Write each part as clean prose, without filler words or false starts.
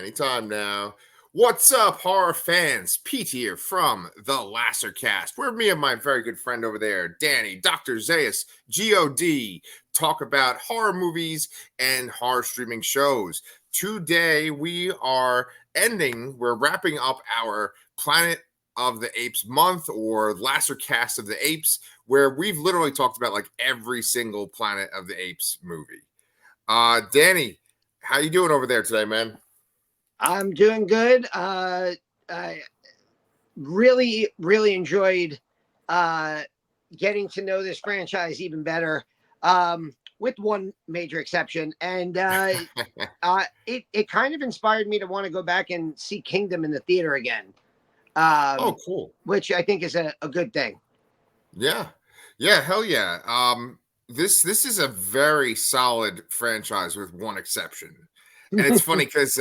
Anytime now. What's up, horror fans? Pete here from the Lassercast, where me and my very good friend over there, Danny, Dr. Zayas, God, talk about horror movies and horror streaming shows. Today, we're wrapping up our Planet of the Apes month, or Lassercast of the Apes, where we've literally talked about like every single Planet of the Apes movie. Danny, how you doing over there today, man? I'm doing good. I really enjoyed getting to know this franchise even better, with one major exception. And it kind of inspired me to want to go back and see Kingdom in the theater again. Oh, cool. Which I think is a good thing. Yeah. Hell yeah. This is a very solid franchise with one exception. And it's funny because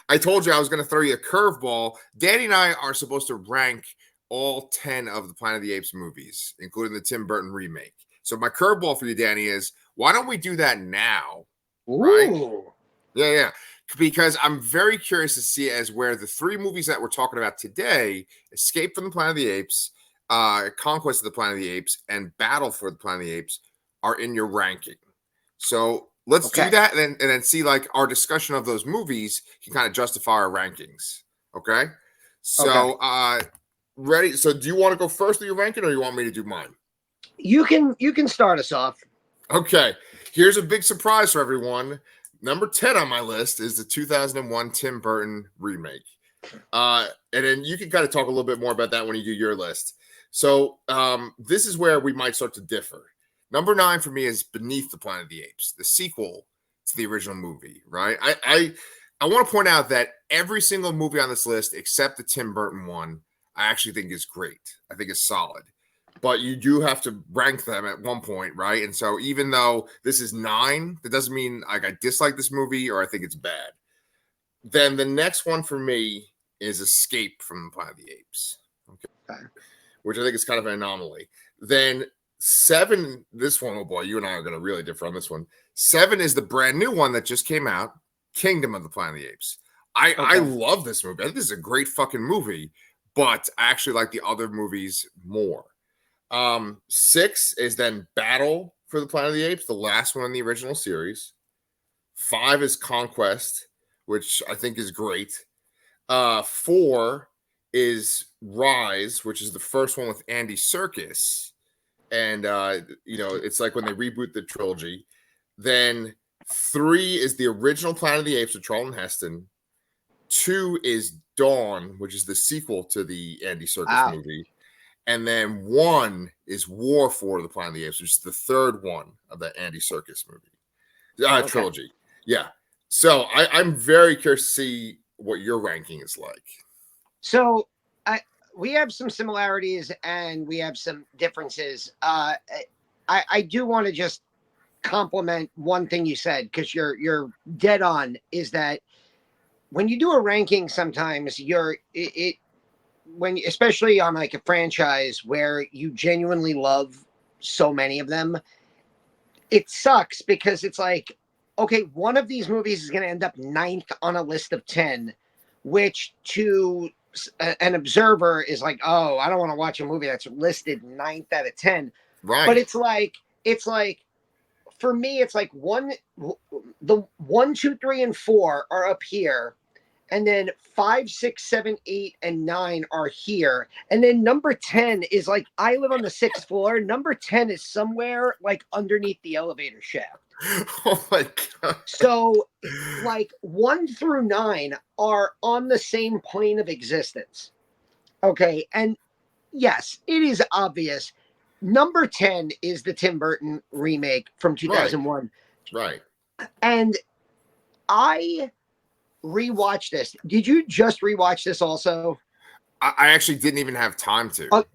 I told you I was going to throw you a curveball. Danny and I are supposed to rank all 10 of the Planet of the Apes movies, including the Tim Burton remake. So my curveball for you, Danny, is why don't we do that now? Ooh. Right? Yeah. Because I'm very curious to see as where the three movies that we're talking about today, Escape from the Planet of the Apes, Conquest of the Planet of the Apes, and Battle for the Planet of the Apes, are in your ranking. So let's do that and then see like our discussion of those movies can kind of justify our rankings. Okay. So ready. So do you want to go first with your ranking or you want me to do mine? You can start us off. Okay. Here's a big surprise for everyone. Number 10 on my list is the 2001 Tim Burton remake. And then you can kind of talk a little bit more about that when you do your list. So this is where we might start to differ. Number 9 for me is Beneath the Planet of the Apes, the sequel to the original movie, right? I want to point out that every single movie on this list, except the Tim Burton one, I actually think is great. I think it's solid. But you do have to rank them at one point, right? And so even though this is 9, that doesn't mean like I dislike this movie or I think it's bad. Then the next one for me is Escape from the Planet of the Apes, okay? Which I think is kind of an anomaly. Then 7, this one, oh boy, you and I are going to really differ on this one. 7 is the brand new one that just came out, Kingdom of the Planet of the Apes. I love this movie. I think this is a great fucking movie, but I actually like the other movies more. 6 is then Battle for the Planet of the Apes, the last one in the original series. 5 is Conquest, which I think is great. 4 is Rise, which is the first one with Andy Serkis. And, it's like when they reboot the trilogy. Then 3 is the original Planet of the Apes with Charlton Heston. 2 is Dawn, which is the sequel to the Andy Serkis movie. And then 1 is War for the Planet of the Apes, which is the third one of the Andy Serkis movie trilogy. Yeah. So I'm very curious to see what your ranking is like. So we have some similarities and we have some differences. I do want to just compliment one thing you said, because you're dead on, is that when you do a ranking, sometimes especially on like a franchise where you genuinely love so many of them, it sucks because it's like, okay, one of these movies is going to end up 9th on a list of 10, which to an observer is like, oh, I don't want to watch a movie that's listed 9th out of 10. Right. But it's like for me, it's like the 1, 2, 3, and 4 are up here. And then 5, 6, 7, 8, and 9 are here. And then number 10 is like, I live on the 6th floor. Number 10 is somewhere like underneath the elevator shaft. Oh my God. So like 1 through 9 are on the same plane of existence. Okay. And yes, it is obvious. Number 10 is the Tim Burton remake from 2001. Right. And I rewatch this. Did you just rewatch this also? I actually didn't even have time to, but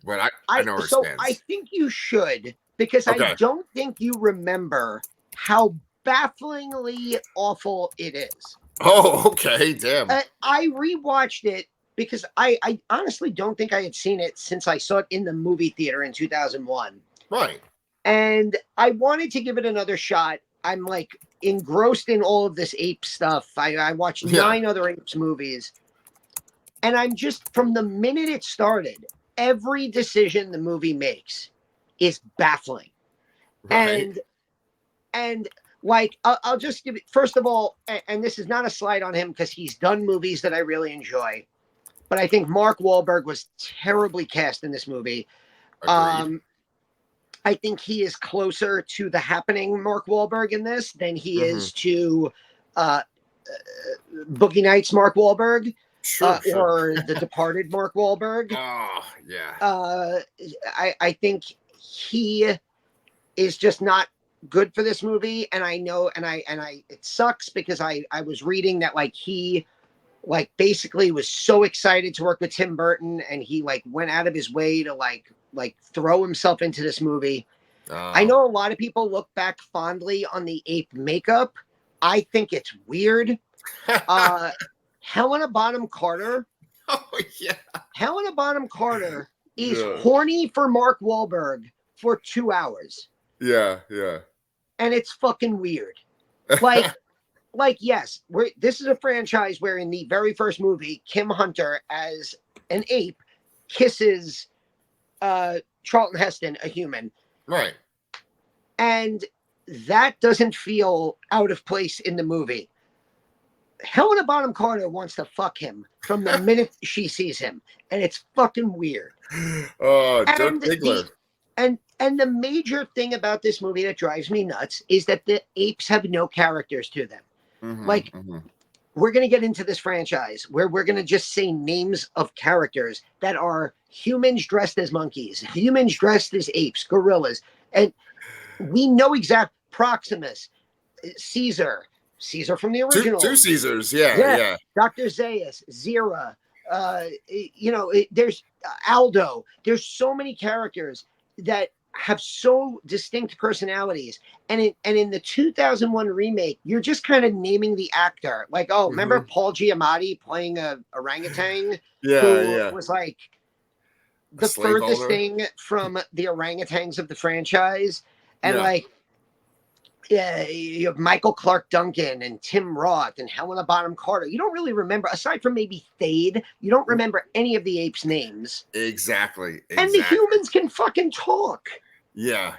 I know where it stands. I think you should, because I don't think you remember how bafflingly awful it is. Oh, okay. Damn. I rewatched it because I honestly don't think I had seen it since I saw it in the movie theater in 2001. Right. And I wanted to give it another shot. I'm like engrossed in all of this ape stuff. I watched 9 other Apes movies. And I'm just, from the minute it started, every decision the movie makes is baffling. Right. And like, I'll just give it, first of all, and this is not a slight on him because he's done movies that I really enjoy, but I think Mark Wahlberg was terribly cast in this movie. Agreed. I think he is closer to the Happening Mark Wahlberg in this than he is to Boogie Nights Mark Wahlberg. Sure. Or the Departed Mark Wahlberg. Oh, yeah. I think he is just not good for this movie, and I know, and I it sucks because I was reading that like he like basically was so excited to work with Tim Burton, and he like went out of his way to like throw himself into this movie. I know a lot of people look back fondly on the ape makeup. I think it's weird. Helena Bonham Carter. Oh, yeah. Helena Bonham Carter is horny for Mark Wahlberg for 2 hours. Yeah. And it's fucking weird. Like, yes, this is a franchise where in the very first movie, Kim Hunter as an ape kisses Charlton Heston, a human. Right. And that doesn't feel out of place in the movie. Helena Bonham Carter wants to fuck him from the minute she sees him, and it's fucking weird. Oh, Dirk Diggler. And the major thing about this movie that drives me nuts is that the apes have no characters to them. We're going to get into this franchise where we're going to just say names of characters that are humans dressed as monkeys, humans dressed as apes, gorillas, and we know exact Proximus, Caesar from the original. Two Caesars, yeah. Dr. Zaius, Zira, there's Aldo. There's so many characters that have so distinct personalities. And in the 2001 remake, you're just kind of naming the actor. Like, remember Paul Giamatti playing a orangutan? Who was like the furthest thing from the orangutans of the franchise. And you have Michael Clark Duncan and Tim Roth and Helena Bonham Carter. You don't really remember, aside from maybe Thade, you don't remember any of the apes' names. Exactly. And the humans can fucking talk. Yeah.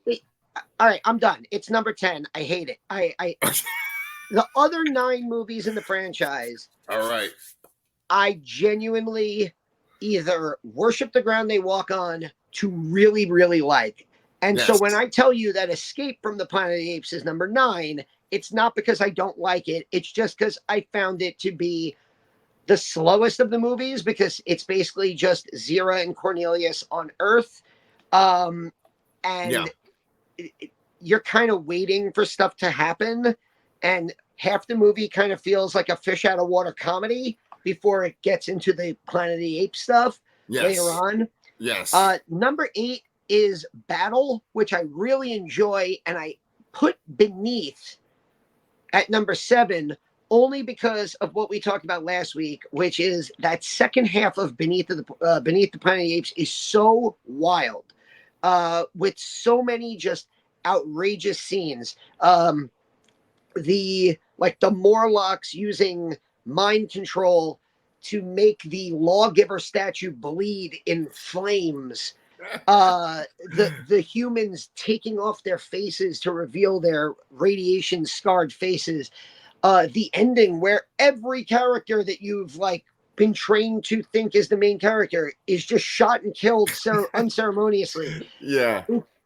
Wait. All right, I'm done. It's number 10. I hate it. The other 9 movies in the franchise. All right. I genuinely either worship the ground they walk on to really, really like. And so when I tell you that Escape from the Planet of the Apes is number 9, it's not because I don't like it. It's just because I found it to be the slowest of the movies because it's basically just Zira and Cornelius on Earth. You're kind of waiting for stuff to happen. And half the movie kind of feels like a fish out of water comedy before it gets into the Planet of the Apes stuff later on. Yes. Number 8 is Battle, which I really enjoy, and I put Beneath at number 7 only because of what we talked about last week, which is that second half of Beneath the Planet of the Apes is so wild, with so many just outrageous scenes. The Morlocks using mind control to make the lawgiver statue bleed in flames. The humans taking off their faces to reveal their radiation scarred faces. The ending where every character that you've been trained to think is the main character is just shot and killed unceremoniously. Yeah.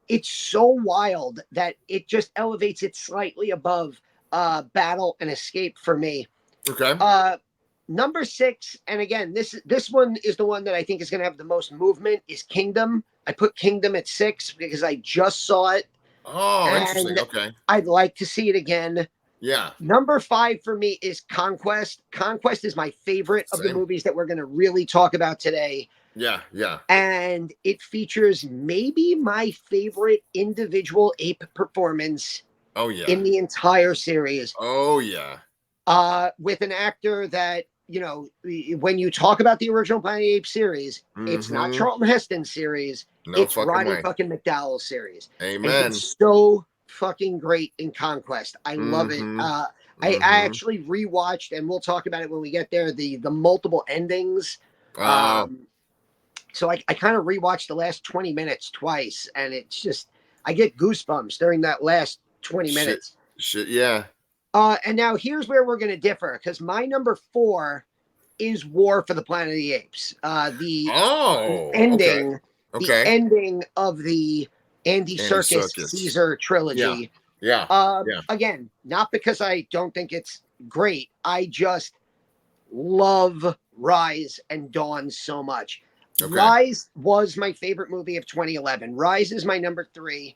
It's so wild that it just elevates it slightly above Battle and Escape for me. Okay. Number 6, and again, this one is the one that I think is going to have the most movement, is Kingdom. I put Kingdom at 6 because I just saw it. Oh, interesting. Okay. I'd like to see it again. Yeah. Number 5 for me is Conquest. Conquest is my favorite of the movies that we're going to really talk about today. Yeah. And it features maybe my favorite individual ape performance in the entire series. Oh, yeah. With an actor that, when you talk about the original Planet of the Apes series, it's not Charlton Heston's series. It's Roddy fucking McDowell's series. Amen. And it's so fucking great in Conquest. I love it. Mm-hmm. I Mm-hmm. actually rewatched, and we'll talk about it when we get there, the multiple endings. Oh, So I kind of rewatched the last 20 minutes twice, and it's just, I get goosebumps during that last 20 shit. minutes. Shit, yeah. And now here's where we're going to differ, because my number 4 is War for the Planet of the Apes. The Oh, okay. ending, the Okay. ending of the Andy Andy Serkis Serkis. Caesar Yeah. trilogy. Yeah. Yeah. Again, not because I don't think it's great. I just love Rise and Dawn so much. Okay. Rise was my favorite movie of 2011. Rise is my number 3.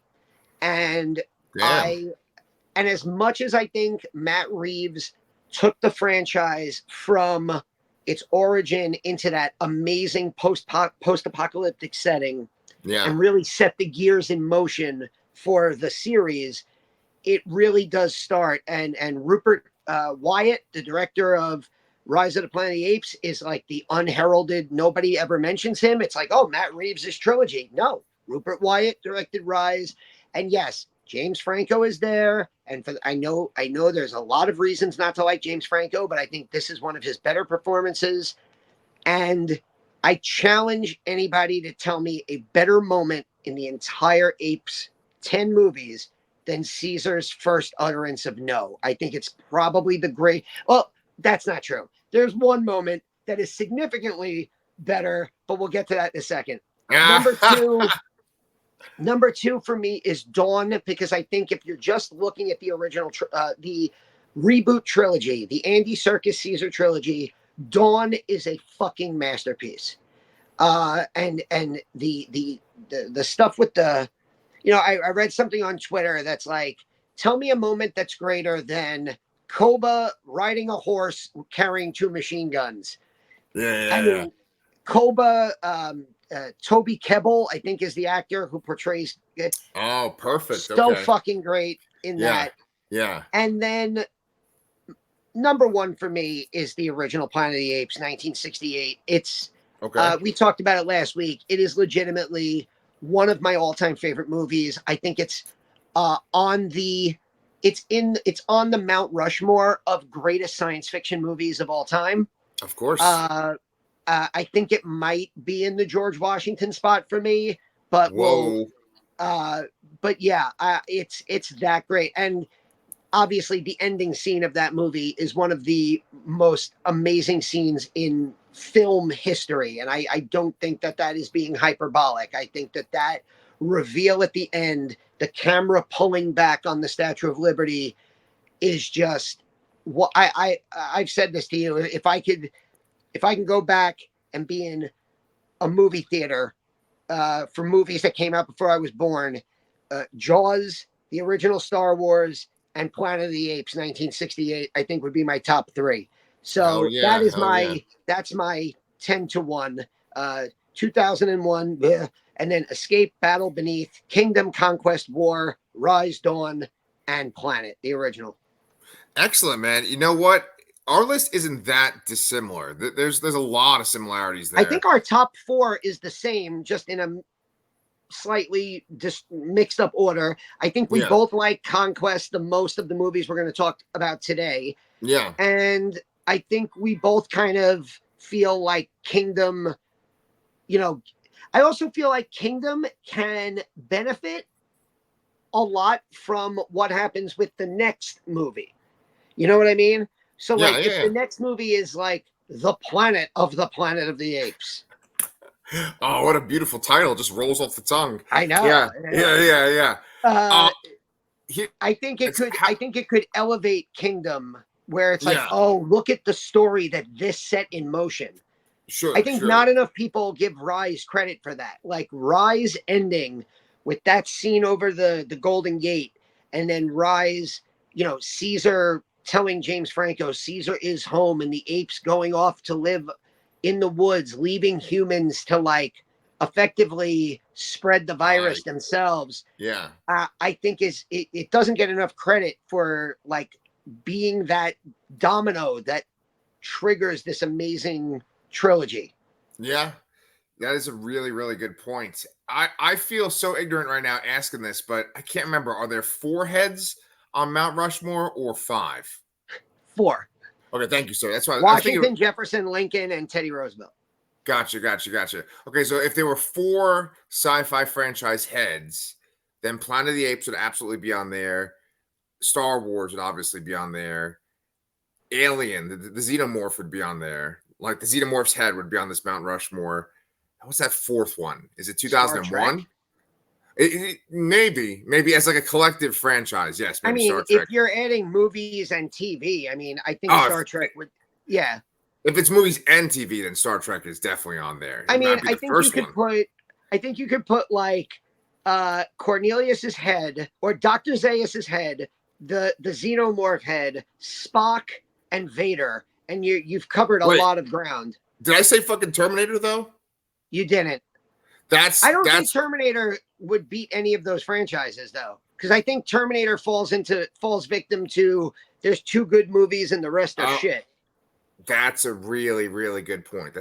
And Damn. I, and as much as I think Matt Reeves took the franchise from its origin into that amazing post-apocalyptic setting Yeah. and really set the gears in motion for the series, it really does start. And Rupert Wyatt, the director of Rise of the Planet of the Apes, is like the unheralded. Nobody ever mentions him. It's like, oh, Matt Reeves' trilogy. No, Rupert Wyatt directed Rise, and yes, James Franco is there. And I know there's a lot of reasons not to like James Franco, but I think this is one of his better performances. And I challenge anybody to tell me a better moment in the entire Apes 10 movies than Caesar's first utterance of no. I think it's probably the great. Well, that's not true. There's one moment that is significantly better, but we'll get to that in a second. Number two, number 2 for me is Dawn, because I think if you're just looking at the original, the reboot trilogy, the Andy Serkis Caesar trilogy, Dawn is a fucking masterpiece. And the stuff with the, I read something on Twitter that's like, tell me a moment that's greater than Koba riding a horse carrying 2 machine guns. Yeah. I Yeah. mean, Koba, Toby Kebbell, I think, is the actor who portrays it. Oh, perfect. So Okay. fucking great in Yeah. that. Yeah. And then number 1 for me is the original Planet of the Apes, 1968. It's Okay. we talked about it last week. It is legitimately one of my all-time favorite movies. I think it's on the it's on the Mount Rushmore of greatest science fiction movies of all time. Of course. I think it might be in the George Washington spot for me, but Whoa. but yeah, it's that great. And obviously the ending scene of that movie is one of the most amazing scenes in film history, and I don't think that is being hyperbolic. I think that reveal at the end, the camera pulling back on the Statue of Liberty, is just what I've said this to you. If I can go back and be in a movie theater for movies that came out before I was born, Jaws, the original Star Wars, and Planet of the Apes, 1968, I think would be my top 3. Hell So yeah. Hell yeah. that's my 10-1. 2001, bleh, and then Escape, Battle Beneath, Kingdom, Conquest, War, Rise, Dawn, and Planet, the original. Excellent, man. You know what? Our list isn't that dissimilar. There's a lot of similarities there. I think our top 4 is the same, just in a slightly just mixed up order. I think we both like Conquest the most of the movies we're going to talk about today. Yeah. And I think we both kind of feel like Kingdom, I also feel like Kingdom can benefit a lot from what happens with the next movie. You know what I mean? So Yeah, like if the next movie is like the Planet of the Apes. Oh, what a beautiful title. Just rolls off the tongue. I know. Yeah. I think it could elevate Kingdom, where it's like, Yeah. oh, look at the story that this set in motion. Sure. I think not enough people give Rise credit for that. Like Rise ending with that scene over the Golden Gate, and then Rise, Caesar telling James Franco Caesar is home, and the apes going off to live in the woods, leaving humans to like effectively spread the virus themselves. Yeah. I think it doesn't get enough credit for like being that domino that triggers this amazing trilogy. Yeah. That is a really, really good point. I feel so ignorant right now asking this, but I can't remember. Are there 4 heads on Mount Rushmore or 5? 4. Okay, thank you, sir. That's why I was thinking. Washington, Jefferson, Lincoln, and Teddy Roosevelt. Gotcha. Okay, so if there were 4 sci-fi franchise heads, then Planet of the Apes would absolutely be on there. Star Wars would obviously be on there. Alien, the Xenomorph would be on there. Like the Xenomorph's head would be on this Mount Rushmore. What's that 4th one? Is it 2001? Maybe as like a collective franchise. Yes, maybe Star Trek. If you're adding movies and TV, I think Star Trek would. Yeah. If it's movies and TV, then Star Trek is definitely on there. I think you could put like Cornelius's head or Dr. Zaius's head, the Xenomorph head, Spock, and Vader, and you've covered a lot of ground. Did I say fucking Terminator though? You didn't. I don't think Terminator would beat any of those franchises though, because I think Terminator falls victim to there's 2 good movies and the rest are shit. That's a really, really good point.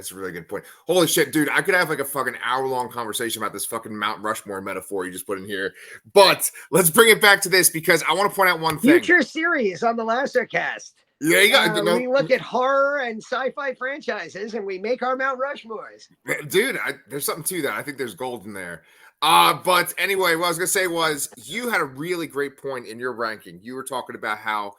Holy shit, dude. I could have like a fucking hour-long conversation about this fucking Mount Rushmore metaphor you just put in here. But let's bring it back to this because I want to point out one thing. Future series on the Lasercast. Yeah, you got we look at horror and sci-fi franchises and we make our Mount Rushmores. Dude, there's something to that. I think there's gold in there. But anyway, what I was going to say was you had a really great point in your ranking. You were talking about how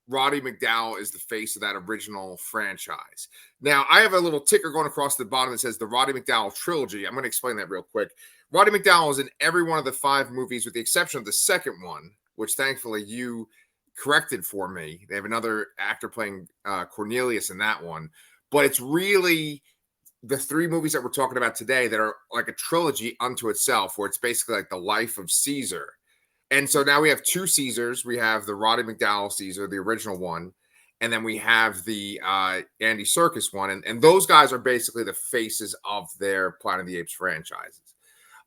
Roddy McDowall is the face of that original franchise. Now, I have a little ticker going across the bottom that says the Roddy McDowall trilogy. I'm going to explain that real quick. Roddy McDowall is in every one of the 5 movies with the exception of the second one, which thankfully you corrected for me. They have another actor playing Cornelius in that one. But it's really the 3 movies that we're talking about today that are like a trilogy unto itself, where it's basically like the life of Caesar. And so now we have 2 Caesars. We have the Roddy McDowall Caesar, the original one, and then we have the Andy Serkis one. And those guys are basically the faces of their Planet of the Apes franchises.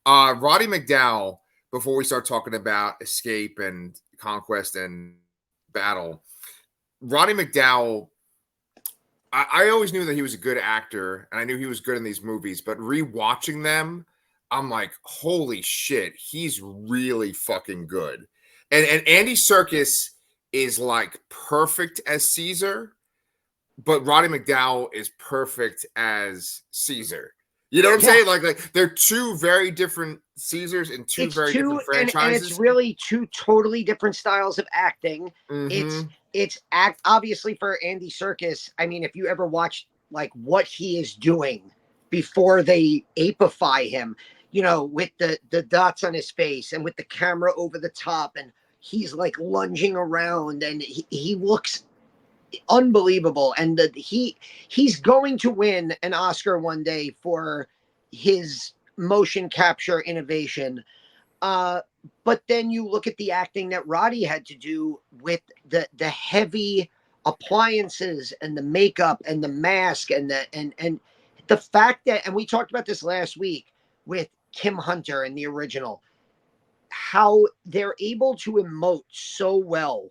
Roddy McDowall, before we start talking about Escape and Conquest and Battle, Roddy McDowall, I always knew that he was a good actor, and I knew he was good in these movies, but rewatching them, I'm like, holy shit, he's really fucking good. And Andy Serkis is like perfect as Caesar, but Roddy McDowall is perfect as Caesar. You know what I'm saying? Like they're 2 very different Caesars in 2 very different franchises. And it's really 2 totally different styles of acting. Mm-hmm. It's obviously for Andy Serkis. If you ever watched like what he is doing before they apify him, with the dots on his face and with the camera over the top, and he's like lunging around, and he looks unbelievable. And he's going to win an Oscar one day for his motion capture innovation. But then you look at the acting that Roddy had to do with the heavy appliances and the makeup and the mask and the fact that, and we talked about this last week with Kim Hunter in the original, how they're able to emote so well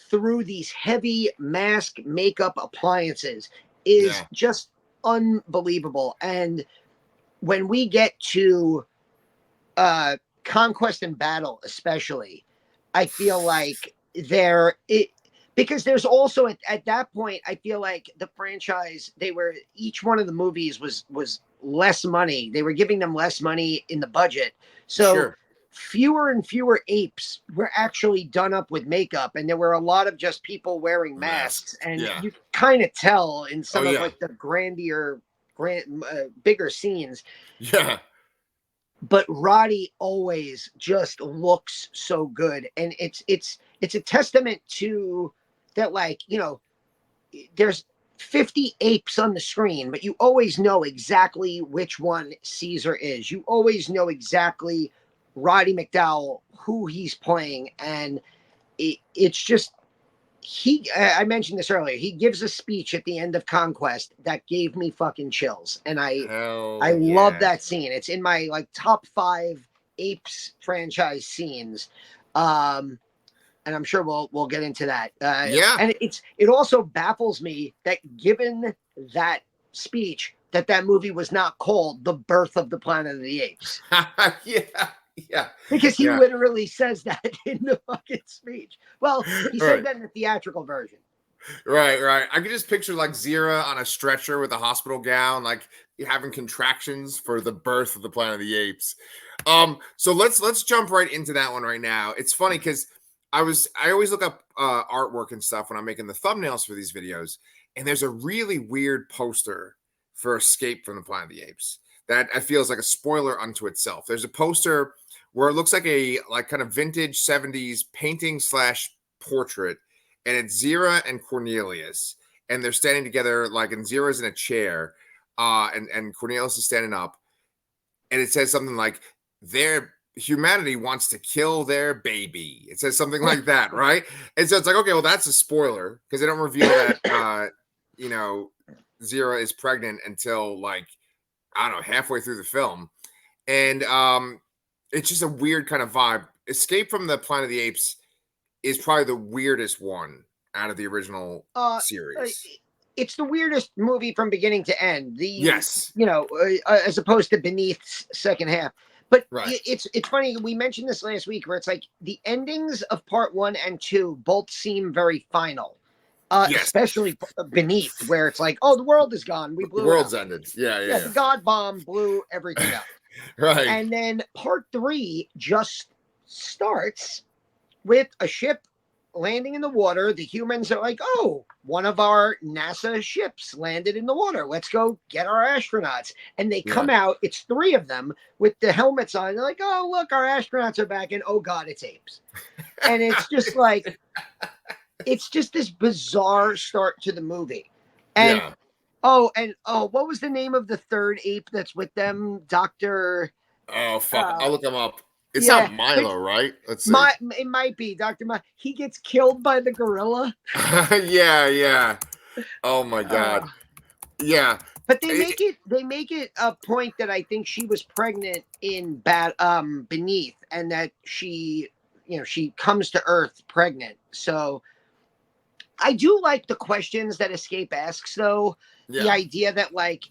through these heavy mask makeup appliances is just unbelievable. And when we get to Conquest and Battle, especially, I feel like because there's also at that point, I feel like the franchise, each one of the movies was less money. They were giving them less money in the budget. So fewer and fewer apes were actually done up with makeup. And there were a lot of just people wearing masks. And you kind of tell in some of like the bigger scenes. Yeah. But Roddy always just looks so good. And it's a testament to that, like, there's 50 apes on the screen, but you always know exactly which one Caesar is. You always know exactly Roddy McDowall, who he's playing. And it's just, I mentioned this earlier, he gives a speech at the end of Conquest that gave me fucking chills. And I love that scene. It's in my like top 5 Apes franchise scenes. And I'm sure we'll get into that. And it also baffles me that given that speech that that movie was not called The Birth of the Planet of the Apes. Yeah. Because he Yeah. literally says that in the fucking speech. Well, he said Right. that in the theatrical version. Right. I could just picture like Zira on a stretcher with a hospital gown, like having contractions for the birth of the Planet of the Apes. So let's jump right into that one right now. It's funny because I always look up artwork and stuff when I'm making the thumbnails for these videos, and there's a really weird poster for Escape from the Planet of the Apes that I feel is like a spoiler unto itself. There's a poster where it looks like a kind of vintage 70s painting / portrait, and it's Zira and Cornelius, and they're standing together, like, and Zira's in a chair, and Cornelius is standing up, and it says something like their humanity wants to kill their baby. It says something like that, right? And so it's like, okay, well, that's a spoiler because they don't reveal that Zira is pregnant until, like, I don't know, halfway through the film. And it's just a weird kind of vibe. Escape from the Planet of the Apes is probably the weirdest one out of the original series. It's the weirdest movie from beginning to end. Yes. As opposed to Beneath's second half. But right. It's funny. We mentioned this last week where it's like the endings of part 1 and 2 both seem very final. Yes. Especially Beneath, where it's like, oh, the world is gone. We blew the world's it up. ended. Yeah. The God bomb blew everything up. Right. And then part 3 just starts with a ship landing in the water. The humans are like, oh, one of our NASA ships landed in the water. Let's go get our astronauts. And they come out. It's 3 of them with the helmets on. They're like, oh, look, our astronauts are back. And oh, God, it's apes. And it's just like, it's just this bizarre start to the movie. And what was the name of the third ape that's with them? Dr. Oh, fuck. I'll look him up. It's not Milo, right? Let's see. It might be Dr. Milo. He gets killed by the gorilla. Yeah. Oh my God. Yeah. But they make it a point that I think she was pregnant in Beneath, and that she comes to Earth pregnant. So I do like the questions that Escape asks, though. Yeah. The idea that, like,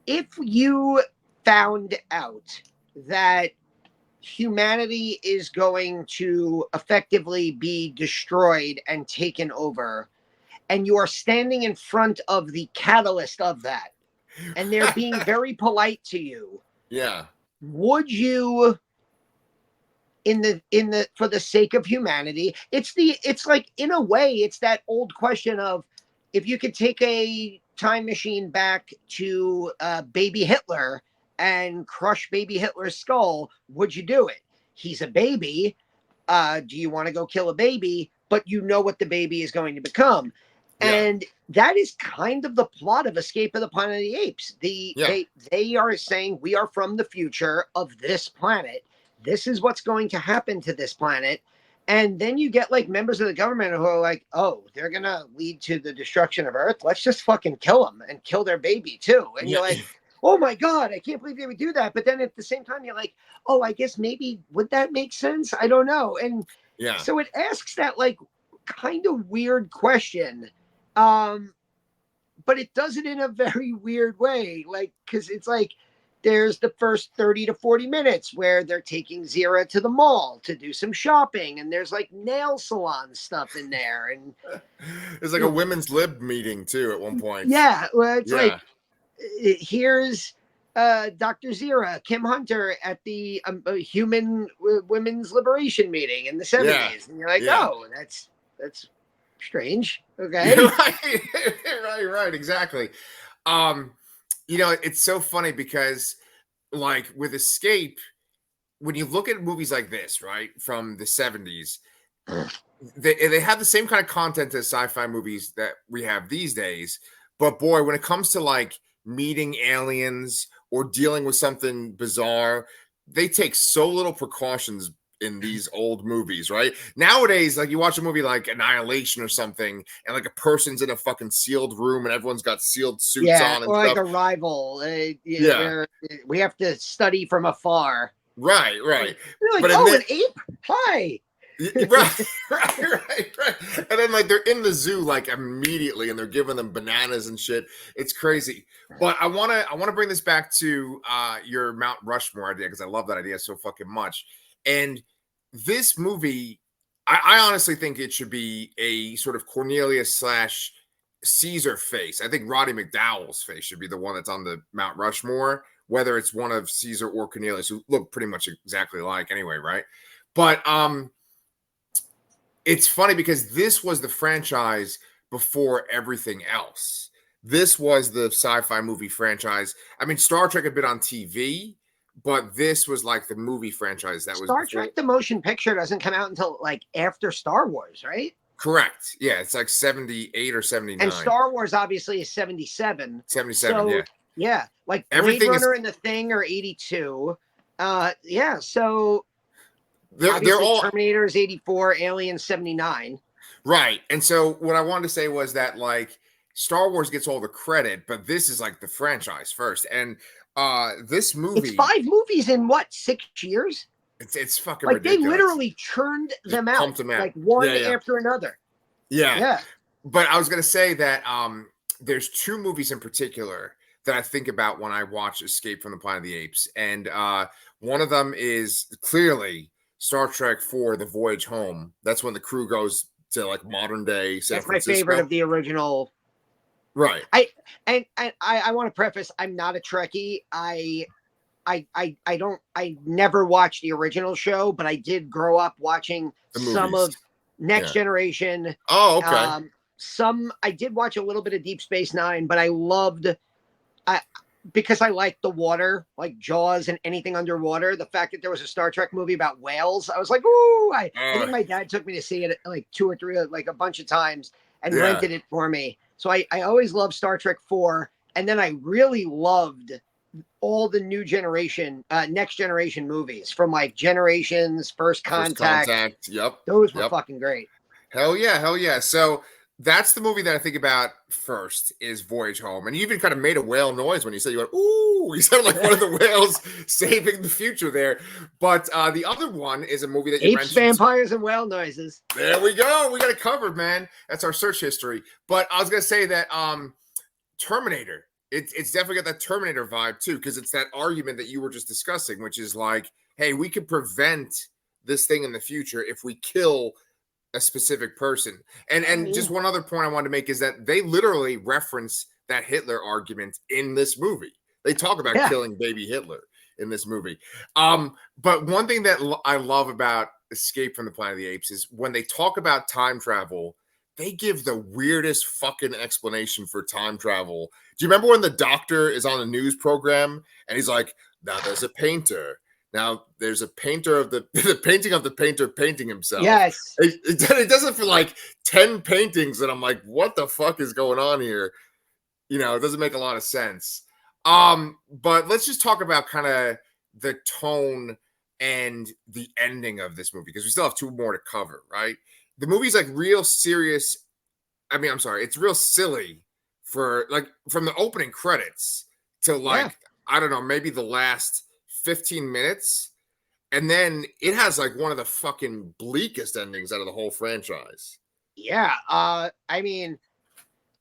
if you found out that humanity is going to effectively be destroyed and taken over, and you are standing in front of the catalyst of that, and they're being very polite to you, would you, for the sake of humanity, it's like, in a way, it's that old question of, if you could take a time machine back to baby Hitler and crush baby Hitler's skull, would you do it? He's a baby. Do you want to go kill a baby? But you know what the baby is going to become. And that is kind of the plot of Escape of the Planet of the Apes. They are saying, we are from the future of this planet. This is what's going to happen to this planet. And then you get, like, members of the government who are like, oh, they're going to lead to the destruction of Earth. Let's just fucking kill them and kill their baby too. And you're like, oh my God, I can't believe they would do that. But then at the same time, you're like, oh, I guess maybe, would that make sense? I don't know. And so it asks that, like, kind of weird question. But it does it in a very weird way. Like, because it's like, there's the first 30 to 40 minutes where they're taking Zira to the mall to do some shopping. And there's, like, nail salon stuff in there. And there's, like, a women's lib meeting too at one point. Yeah. Well, it's like, here's Dr. Zira, Kim Hunter at the Human Women's Liberation meeting in the 70s. And you're like, oh, that's strange. Okay. Right. Exactly. It's so funny because, like, with Escape, when you look at movies like this, right, from the 70s, they have the same kind of content as sci-fi movies that we have these days. But boy, when it comes to, like, meeting aliens or dealing with something bizarre, they take so little precautions in these old movies, right? Nowadays, like, you watch a movie like Annihilation or something, and, like, a person's in a fucking sealed room and everyone's got sealed suits on and or stuff. Like Arrival. Where we have to study from afar. Right. You're like, but an ape? Hi. Right. And then like they're in the zoo like immediately, and they're giving them bananas and shit. It's crazy. But I wanna bring this back to your Mount Rushmore idea because I love that idea so fucking much. And this movie, I honestly think it should be a sort of Cornelius slash Caesar face. I think Roddy McDowell's face should be the one that's on the Mount Rushmore, whether it's one of Caesar or Cornelius, who look pretty much exactly alike anyway, right? But it's funny because this was the franchise before everything else. This was the sci-fi movie franchise. I mean, Star Trek had been on TV, but this was like the movie franchise that was Star before. Trek, the motion picture, doesn't come out until like after Star Wars, right? Correct. Yeah, it's like 78 or 79. And Star Wars obviously is 77. 77, so, yeah. Yeah, like Blade Everything Runner and The Thing are 82. Yeah, so they're all Terminator is 84, Alien 79. right. And so what I wanted to say was that like Star Wars gets all the credit, but this is like the franchise first. And this movie, it's 5 movies in what, 6 years? It's fucking like ridiculous. They literally churned them out, like one after another. Yeah. But I was gonna say that there's 2 movies in particular that I think about when I watch Escape from the Planet of the Apes. And one of them is clearly Star Trek IV, The Voyage Home. That's when the crew goes to like modern day San Francisco. My favorite of the original. Right. I want to preface, I'm not a Trekkie. I never watched the original show, but I did grow up watching some of Next Generation. Oh, okay. I did watch a little bit of Deep Space Nine, but I loved, because I liked the water, like Jaws and anything underwater. The fact that there was a Star Trek movie about whales, I was like, ooh! I think my dad took me to see it like 2 or 3, like a bunch of times, and rented it for me. So I always loved Star Trek 4, and then I really loved all the new generation, Next Generation movies, from like Generations, First Contact. Yep. Those were fucking great. Hell yeah. So that's the movie that I think about first is Voyage Home. And you even kind of made a whale noise when you said, you went, ooh, you sounded like one of the whales saving the future there. But the other one is a movie that you Apes, mentioned. Vampires, and Whale Noises. There we go. We got it covered, man. That's our search history. But I was going to say that Terminator, it's definitely got that Terminator vibe too, because it's that argument that you were just discussing, which is like, hey, we could prevent this thing in the future if we kill a specific person. And just one other point I wanted to make is that they literally reference that Hitler argument in this movie. They talk about killing baby Hitler in this movie. But one thing that I love about Escape from the Planet of the Apes is when they talk about time travel, they give the weirdest fucking explanation for time travel. Do you remember when the doctor is on a news program and he's like, now there's a painter. Now there's a painter of the painting of the painter painting himself. Yes. It does it for like 10 paintings. And I'm like, what the fuck is going on here? You know, it doesn't make a lot of sense. But let's just talk about kind of the tone and the ending of this movie, because we still have 2 more to cover, right? The movie's like real serious. I mean, I'm sorry, it's real silly for like from the opening credits to like, I don't know, maybe the last 15 minutes. And then it has like one of the fucking bleakest endings out of the whole franchise. Yeah. I mean,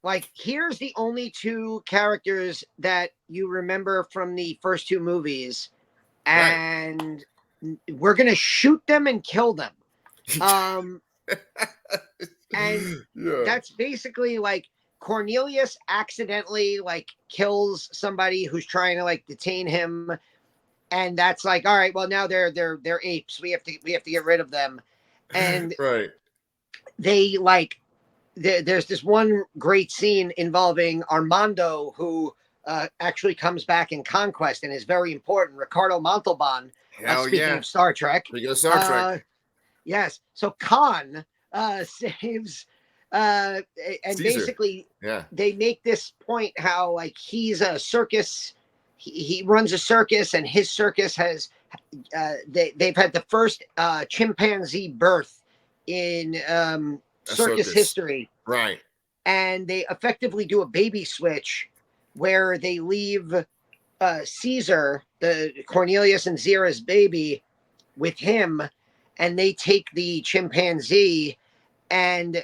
like, here's the only 2 characters that you remember from the first 2 movies, and we're going to shoot them and kill them. And that's basically like Cornelius accidentally like kills somebody who's trying to like detain him, and that's like, all right, well now they're apes. We have to get rid of them. And they like there's this one great scene involving Armando, who actually comes back in Conquest and is very important. Ricardo Montalban. Speaking of Star Trek. Speaking of Star Trek. Yes. So Khan saves and Caesar. Basically they make this point how like he's a circus, he runs a circus, and his circus has they've had the first chimpanzee birth in circus history, right? And they effectively do a baby switch where they leave Caesar, the Cornelius and Zira's baby, with him. and they take the chimpanzee, and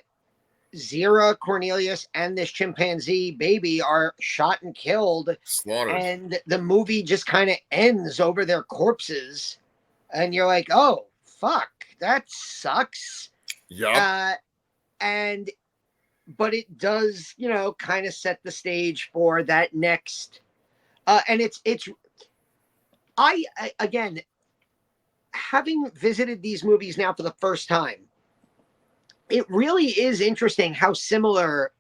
Zira, Cornelius, and this chimpanzee baby are shot and killed. Slaughtered. And the movie just kind of ends over their corpses. And you're like, oh, fuck, that sucks. Yup. But it does, kind of set the stage for that next. And I again, having visited these movies now for the first time, it really is interesting how similar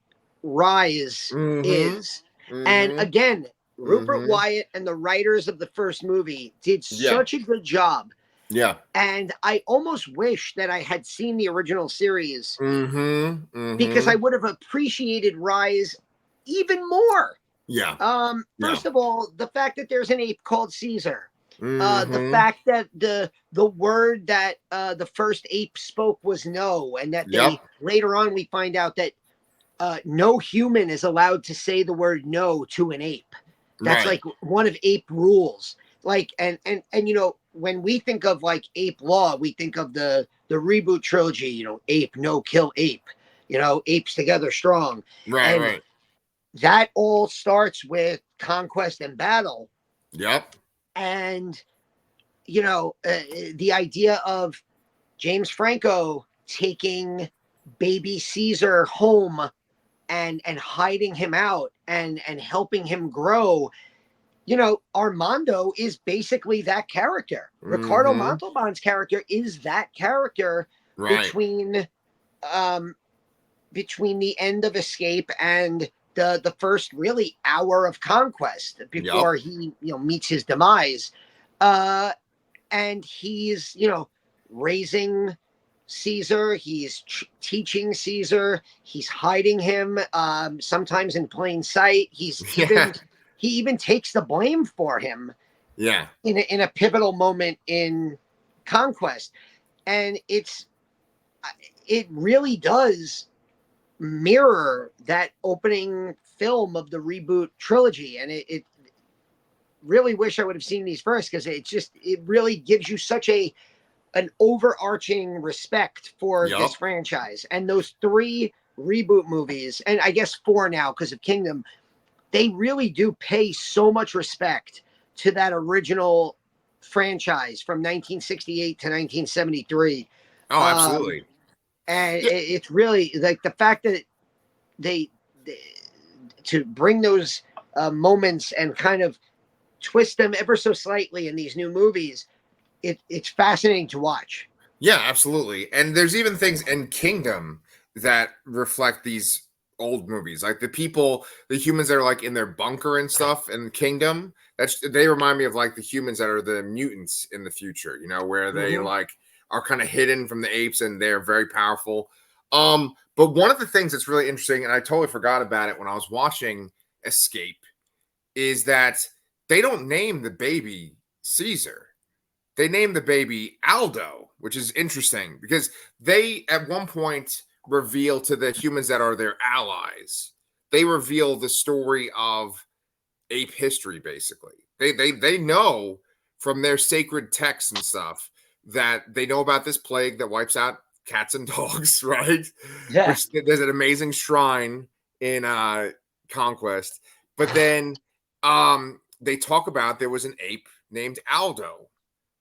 Rise is. And again, Rupert Wyatt and the writers of the first movie did such a good job. Yeah. And I almost wish that I had seen the original series because I would have appreciated Rise even more. Yeah. First of all, the fact that there's an ape called Caesar. The fact that the word that the first ape spoke was no, and that they later on we find out that no human is allowed to say the word no to an ape. That's like one of ape rules. Like and when we think of like ape law, we think of the reboot trilogy. Ape no kill ape. Apes together strong. Right. That all starts with conquest and battle. Yep. And the idea of James Franco taking baby Caesar home and hiding him out and helping him grow. Armando is basically that character. Ricardo Montalban's character is that character between the end of Escape and the first really hour of Conquest before he meets his demise. And he's raising Caesar, he's teaching Caesar, he's hiding him sometimes in plain sight. He even takes the blame for him in a pivotal moment in Conquest. And it really does mirror that opening film of the reboot trilogy. And it really wish I would have seen these first, because it really gives you such an overarching respect for this franchise. And those 3 reboot movies, and I guess 4 now because of Kingdom, they really do pay so much respect to that original franchise from 1968 to 1973. Oh, absolutely. And it's really like the fact that they to bring those moments and kind of twist them ever so slightly in these new movies. It's fascinating to watch. Yeah, absolutely. And there's even things in Kingdom that reflect these old movies, like the humans that are like in their bunker and stuff in Kingdom. They remind me of like the humans that are the mutants in the future, where they like are kind of hidden from the apes and they're very powerful. But one of the things that's really interesting, and I totally forgot about it when I was watching Escape, is that they don't name the baby Caesar. They name the baby Aldo, which is interesting because they at one point reveal to the humans that are their allies, they reveal the story of ape history. Basically, they know from their sacred texts and stuff that they know about this plague that wipes out cats and dogs, right? Yeah. Which there's an amazing shrine in Conquest, but then they talk about there was an ape named Aldo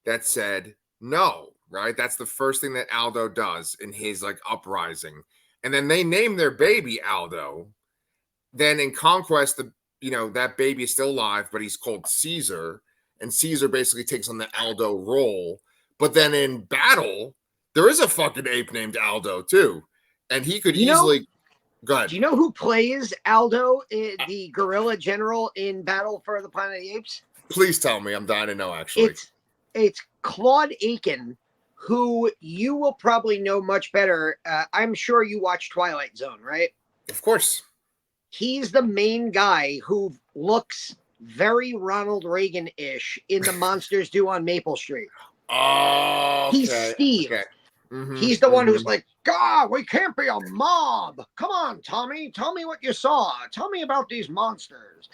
that said no, right? That's the first thing that Aldo does in his like uprising. And then they name their baby Aldo. Then in Conquest, that baby is still alive, but he's called Caesar. And Caesar basically takes on the Aldo role. But then in Battle, there is a fucking ape named Aldo too. And he could easily go ahead. Do you know who plays Aldo, the gorilla general in Battle for the Planet of the Apes? Please tell me. I'm dying to know, actually. It's Claude Aiken, who you will probably know much better. I'm sure you watch Twilight Zone, right? Of course. He's the main guy who looks very Ronald Reagan-ish in The Monsters Do on Maple Street. Oh, okay. He's Steve. Okay. He's the one who's like, God, we can't be a mob. Come on, Tommy. Tell me what you saw. Tell me about these monsters.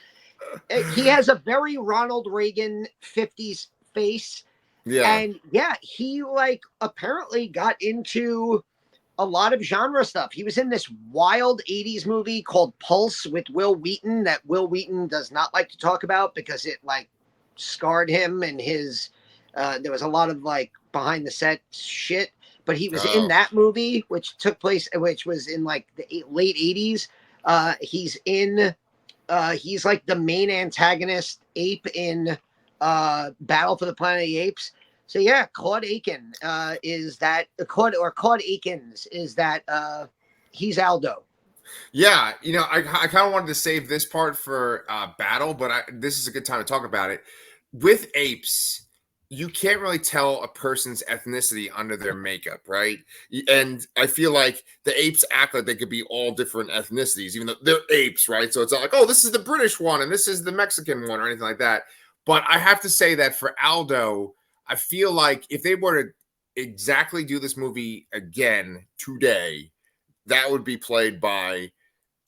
He has a very Ronald Reagan 50s face. Yeah. And yeah, he like apparently got into a lot of genre stuff. He was in this wild 80s movie called Pulse with Will Wheaton that Will Wheaton does not like to talk about because it like scarred him and his there was a lot of like behind the set shit, but he was in Oh. that movie which was in like the late 80s. He's like the main antagonist ape in Battle for the Planet of the Apes. So yeah, Claude Aiken is that Claude Akins is that he's Aldo. Yeah, I kind of wanted to save this part for battle, but this is a good time to talk about it. With apes, you can't really tell a person's ethnicity under their makeup, right? And I feel like the apes act like they could be all different ethnicities, even though they're apes, right? So it's not like, oh, this is the British one and this is the Mexican one or anything like that. But I have to say that for Aldo, I feel like if they were to exactly do this movie again today, that would be played by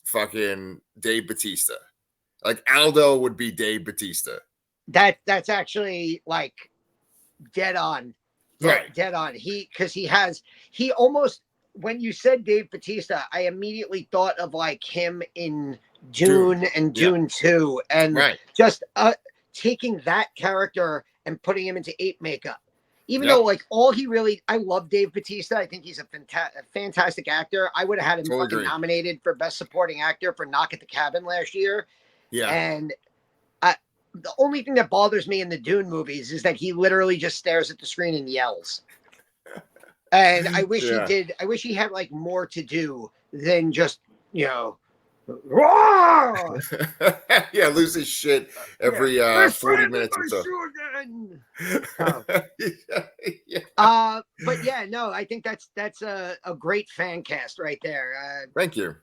fucking Dave Bautista. Like Aldo would be Dave Bautista. That's actually like dead on. Right. Dead on. He almost when you said Dave Bautista, I immediately thought of like him in Dune and Yeah. Dune 2 and Right. just taking that character and putting him into ape makeup. Even Yep. though like I love Dave Bautista. I think he's a fantastic actor. I would have had him Totally fucking agree. nominated for best supporting actor for Knock at the Cabin last year. Yeah. And the only thing that bothers me in the Dune movies is that he literally just stares at the screen and yells. And I wish he did. I wish he had like more to do than just, roar! Yeah, lose his shit every 40 minutes or so. Oh. Yeah. But yeah, no, I think that's a great fan cast right there. Thank you.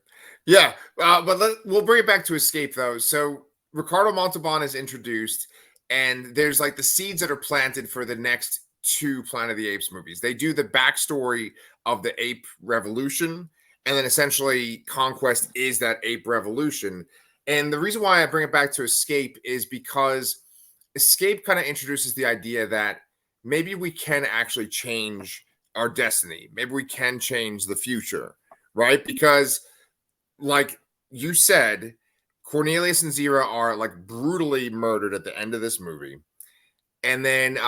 Yeah, but we'll bring it back to Escape though. So Ricardo Montalban is introduced, and there's like the seeds that are planted for the next two Planet of the Apes movies. They do the backstory of the ape revolution, and then essentially Conquest is that ape revolution. And the reason why I bring it back to Escape is because Escape kind of introduces the idea that maybe we can actually change our destiny. Maybe we can change the future, right? Because like you said, Cornelius and Zira are like brutally murdered at the end of this movie. And then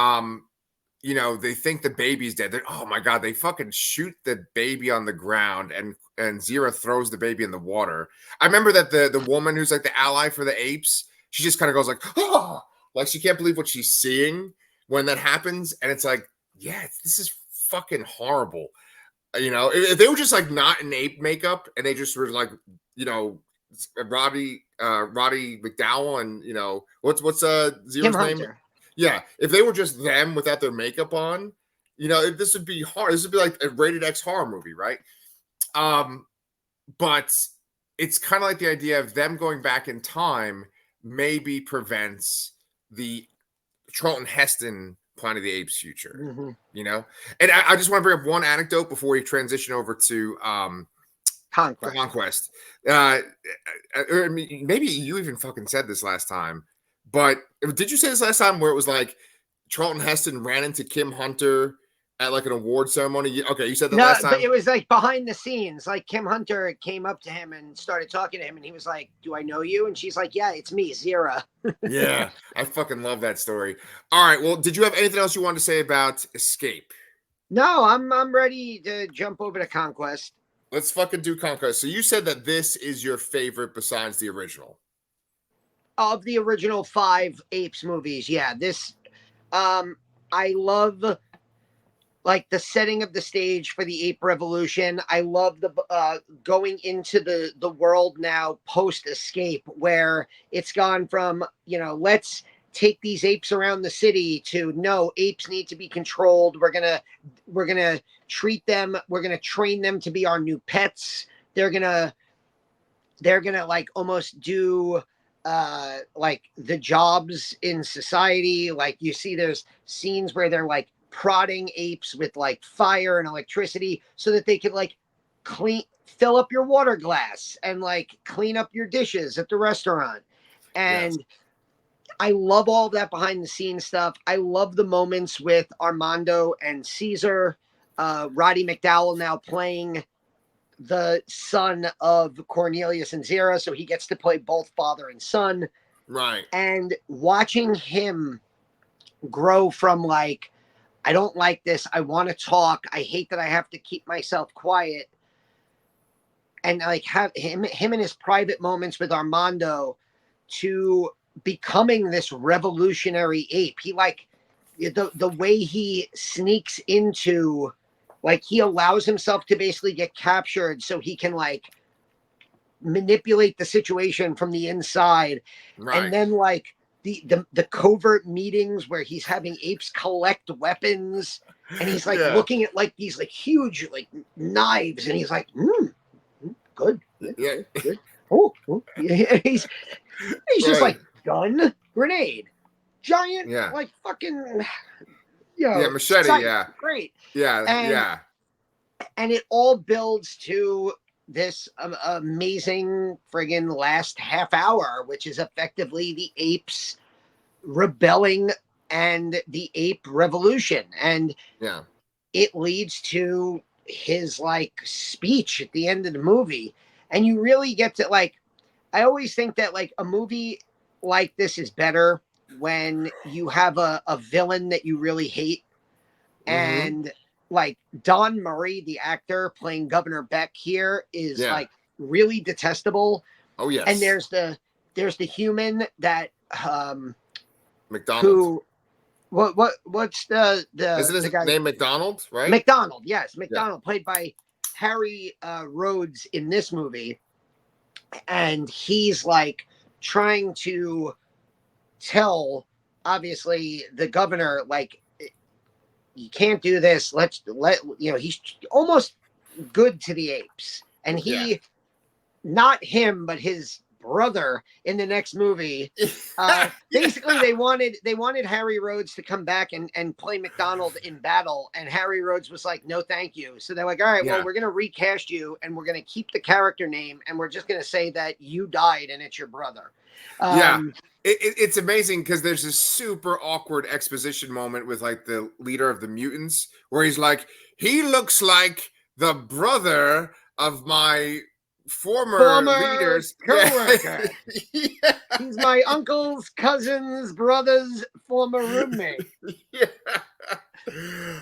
they think the baby's dead. Oh my god, they fucking shoot the baby on the ground and Zira throws the baby in the water. I remember that the woman who's like the ally for the apes, she just kind of goes like, oh, like she can't believe what she's seeing when that happens. And it's like, yeah, this is fucking horrible. If they were just like not in ape makeup and they just were like, Roddy McDowell and what's Zero's name? Yeah, if they were just them without their makeup on, this would be hard. This would be like a rated X horror movie, right? But it's kind of like the idea of them going back in time maybe prevents the Charlton Heston Planet of the Apes future, And I just want to bring up one anecdote before we transition over to Conquest. Or maybe you even fucking said this last time, but did you say this last time where it was like Charlton Heston ran into Kim Hunter at like an award ceremony? Okay, you said that last time. But it was like behind the scenes. Like Kim Hunter came up to him and started talking to him, and he was like, "Do I know you?" And she's like, "Yeah, it's me, Zira." Yeah, I fucking love that story. All right, well, did you have anything else you wanted to say about Escape? No, I'm ready to jump over to Conquest. Let's fucking do Conquest. So you said that this is your favorite besides the original. Of the original 5 Apes movies, yeah. This I love like the setting of the stage for the ape revolution. I love the going into the world now post Escape, where it's gone from, let's take these apes around the city to no, apes need to be controlled. We're gonna treat them, we're gonna train them to be our new pets. They're gonna like almost do like the jobs in society. Like you see there's scenes where they're like prodding apes with like fire and electricity so that they could like fill up your water glass and like clean up your dishes at the restaurant. And I love all of that behind the scenes stuff. I love the moments with Armando and Caesar. Roddy McDowell now playing the son of Cornelius and Zira, so he gets to play both father and son. Right. And watching him grow from like, I don't like this, I want to talk, I hate that I have to keep myself quiet, and like have him in his private moments with Armando to becoming this revolutionary ape. He like the way he sneaks into, like, he allows himself to basically get captured so he can like manipulate the situation from the inside. Right. And then like the covert meetings where he's having apes collect weapons, and he's like looking at like these like huge like knives, and he's like, good. Yeah. Good. Oh, yeah. He's just like gun, grenade, giant, like fucking, machete, great. Yeah. And it all builds to this amazing friggin' last half hour, which is effectively the apes rebelling and the ape revolution. And it leads to his like speech at the end of the movie. And you really get to like, I always think that like a movie like this is better when you have a villain that you really hate. And like Don Murray, the actor playing Governor Beck here, is like really detestable. Oh yes. And there's the human that McDonald. What's the Isn't his guy name McDonald, right? McDonald, yes, McDonald, played by Harry Rhodes in this movie. And he's like trying to tell, obviously, the governor, like, you can't do this. He's almost good to the apes. And he, not him, but his brother in the next movie. Basically, they wanted Harry Rhodes to come back and play McDonald in battle, and Harry Rhodes was like, "No, thank you." So they're like, "All right, well, we're gonna recast you, and we're gonna keep the character name, and we're just gonna say that you died and it's your brother." It's amazing because there's this super awkward exposition moment with like the leader of the mutants where he's like, "He looks like the brother of my former leaders, coworker." He's my uncle's cousin's brother's former roommate.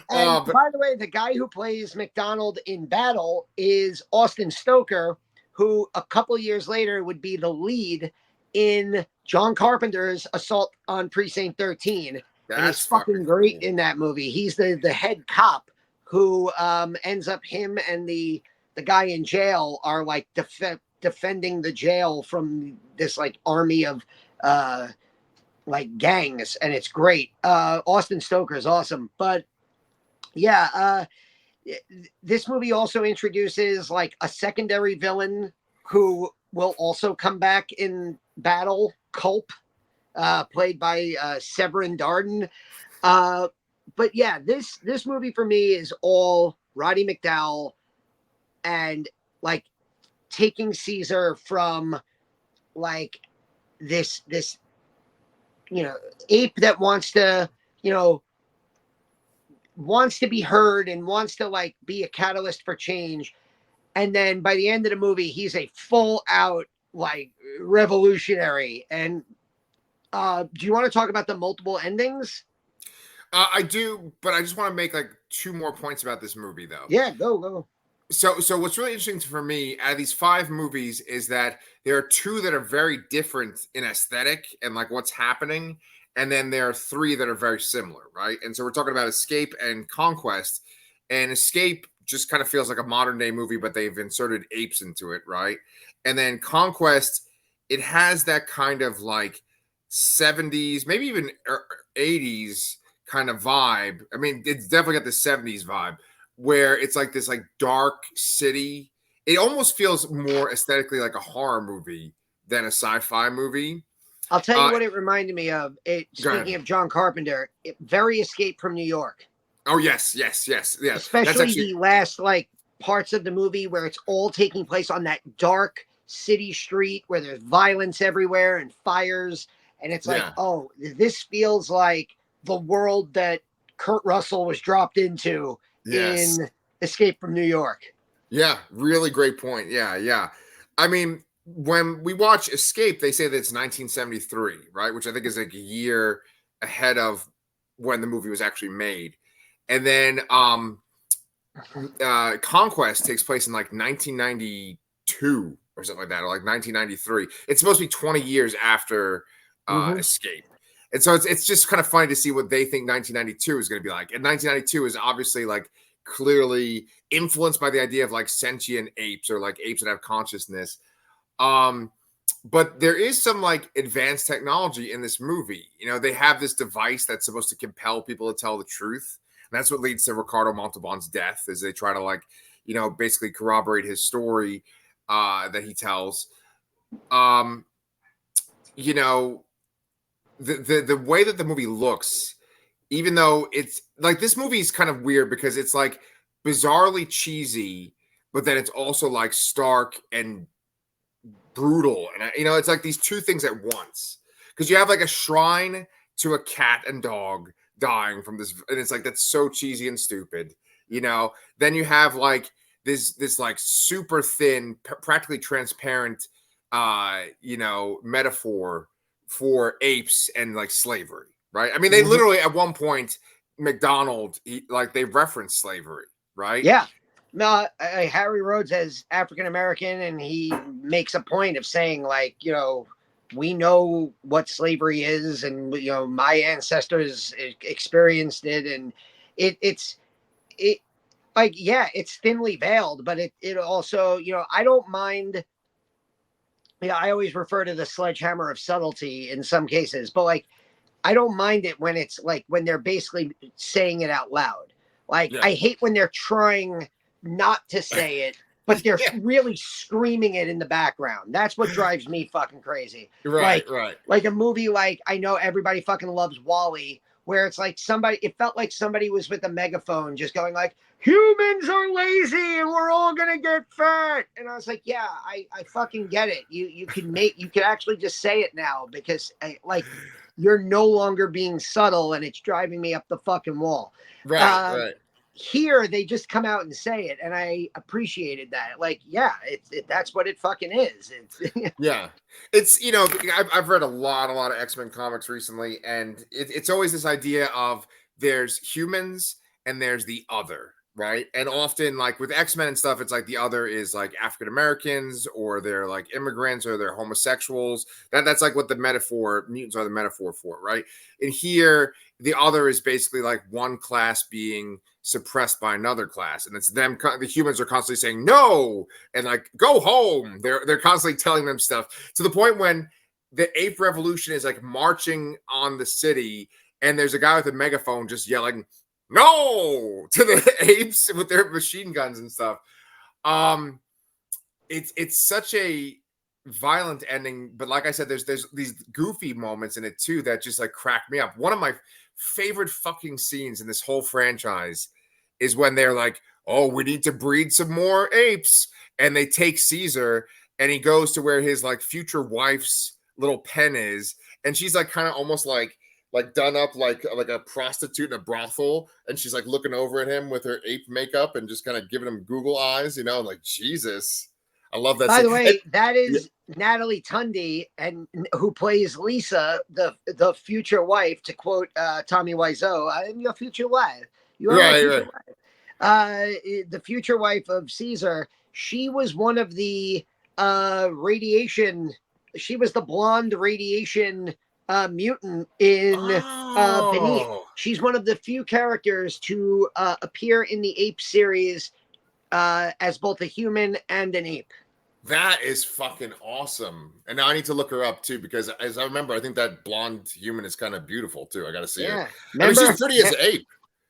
And by the way, the guy who plays McDonald in battle is Austin Stoker, who a couple years later would be the lead in John Carpenter's Assault on Precinct 13. And he's fucking great in that movie. He's the head cop who ends up, him and the guy in jail are like defending the jail from this like army of like gangs, and it's great. Austin Stoker is awesome. But this movie also introduces like a secondary villain who will also come back in battle, Culp, played by Severin Darden. But yeah, this movie for me is all Roddy McDowell and like taking Caesar from like this ape that wants to be heard and wants to like be a catalyst for change. And then by the end of the movie, he's a full out like revolutionary. And do you want to talk about the multiple endings? I do, but I just want to make like 2 more points about this movie though. Yeah, go. So what's really interesting for me out of these 5 movies is that there are 2 that are very different in aesthetic and like what's happening. And then there are 3 that are very similar, right? And so we're talking about Escape and Conquest. And Escape just kind of feels like a modern day movie, but they've inserted apes into it, right? And then Conquest, it has that kind of like 70s, maybe even 80s kind of vibe. I mean, it's definitely got the 70s vibe where it's like this like dark city. It almost feels more aesthetically like a horror movie than a sci-fi movie. I'll tell you what it reminded me of. Speaking of John Carpenter, very Escape from New York. Oh, yes. Especially the last like parts of the movie where it's all taking place on that dark city street where there's violence everywhere and fires. And it's like, Yeah. oh, this feels like the world that Kurt Russell was dropped into Yes. in Escape from New York. Yeah. Really great point. Yeah. Yeah. I mean, when we watch Escape, they say that it's 1973, right? Which I think is like a year ahead of when the movie was actually made. And then Conquest takes place in like 1992 or something like that, or like 1993. It's supposed to be 20 years after Escape. And so it's just kind of funny to see what they think 1992 is going to be like. And 1992 is obviously like clearly influenced by the idea of like sentient apes or like apes that have consciousness. But there is some like advanced technology in this movie. You know, they have this device that's supposed to compel people to tell the truth. And that's what leads to Ricardo Montalban's death, is they try to like, you know, basically corroborate his story that he tells. You know, the way that the movie looks, even though it's like this movie is kind of weird because it's like bizarrely cheesy, but then it's also like stark and brutal. And you know, it's like these two things at once. Because you have like a shrine to a cat and dog dying from this, and it's like that's so cheesy and stupid, you know. Then you have like this like super thin, practically transparent you know, metaphor for apes and like slavery, right? I mean, they literally at one point like they reference slavery, right? Yeah. No, Harry Rhodes as African American, and he makes a point of saying, like, you know, we know what slavery is, and you know, my ancestors experienced it, and it's like, yeah, it's thinly veiled, but it also, you know, I don't mind. Yeah, I always refer to the sledgehammer of subtlety in some cases, but like, I don't mind it when it's like when they're basically saying it out loud. Like, Yeah. I hate when they're trying not to say it, but they're Yeah. really screaming it in the background. That's what drives me fucking crazy. Right, right. Like a movie like, I know everybody fucking loves Wall-E, where it's like it felt like somebody was with a megaphone just going like, humans are lazy and we're all gonna get fat. And I was like, yeah, I fucking get it. You can actually just say it now, because like, you're no longer being subtle, and it's driving me up the fucking wall. Right, right. Here, they just come out and say it, and I appreciated that. Like, yeah, that's what it fucking is. Yeah, it's, you know, I've read a lot of X-Men comics recently, and it's always this idea of there's humans and there's the other, right? And often, like with X-Men and stuff, it's like the other is like African Americans, or they're like immigrants, or they're homosexuals. That's like what the metaphor, mutants are the metaphor for, right? And here, the other is basically like one class being suppressed by another class, and it's them. The humans are constantly saying no and like go home. They're constantly telling them stuff, to the point when the ape revolution is like marching on the city, and there's a guy with a megaphone just yelling no to the apes with their machine guns and stuff. It's such a violent ending, but like I said, there's these goofy moments in it too that just like crack me up. One of my favorite fucking scenes in this whole franchise is when they're like, oh, we need to breed some more apes, and they take Caesar, and he goes to where his like future wife's little pen is, and she's like kind of almost like done up like a prostitute in a brothel, and she's like looking over at him with her ape makeup and just kind of giving him Google eyes, you know, like Jesus. I love that. By the way, and, that is Natalie Tunde, and who plays Lisa, the future wife. To quote Tommy Wiseau, "I am your future wife. You are my future wife." The future wife of Caesar. She was one of the radiation. She was the blonde radiation mutant in Beneath. She's one of the few characters to appear in the Ape series as both a human and an ape. That is fucking awesome. And now I need to look her up too, because as I remember, I think that blonde human is kind of beautiful too. I got to see her. Remember, I mean, she's pretty as an ape.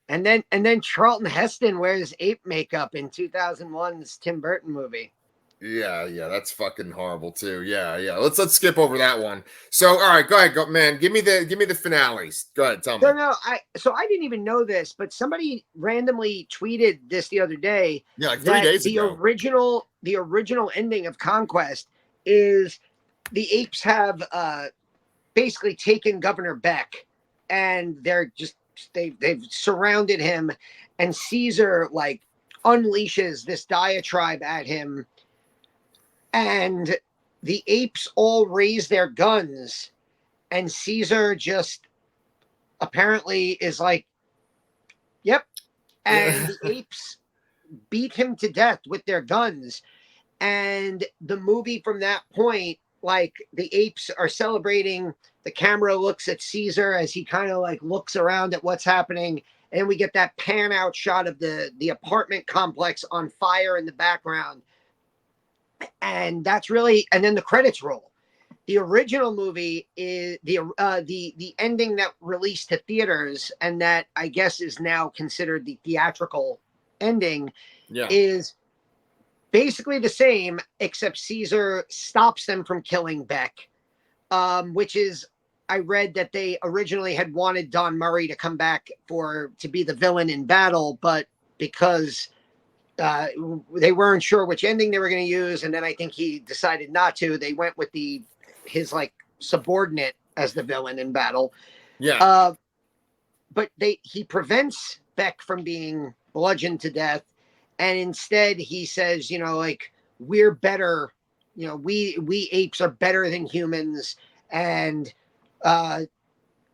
And then Charlton Heston wears ape makeup in 2001's Tim Burton movie. Yeah, that's fucking horrible too. Yeah. Let's skip over that one. So, all right, go ahead, man. Give me the finales. Go ahead, tell me. No, I didn't even know this, but somebody randomly tweeted this the other day. Yeah, like 3 days ago. The original ending of Conquest is the apes have basically taken Governor Beck, and they've surrounded him, and Caesar like unleashes this diatribe at him, and the apes all raise their guns, and Caesar just apparently is like, yep. And the apes beat him to death with their guns. And the movie from that point, like the apes are celebrating. The camera looks at Caesar as he kind of like looks around at what's happening. And we get that pan out shot of the apartment complex on fire in the background. And that's really, and then the credits roll. The original movie is the ending that released to theaters, and that I guess is now considered the theatrical ending, is basically the same, except Caesar stops them from killing Beck, which is, I read that they originally had wanted Don Murray to come back to be the villain in battle, but because they weren't sure which ending they were going to use, and then I think he decided not to, they went with his like subordinate as the villain in battle. But he prevents Beck from being bludgeoned to death, and instead he says, like, we're better, we apes are better than humans, and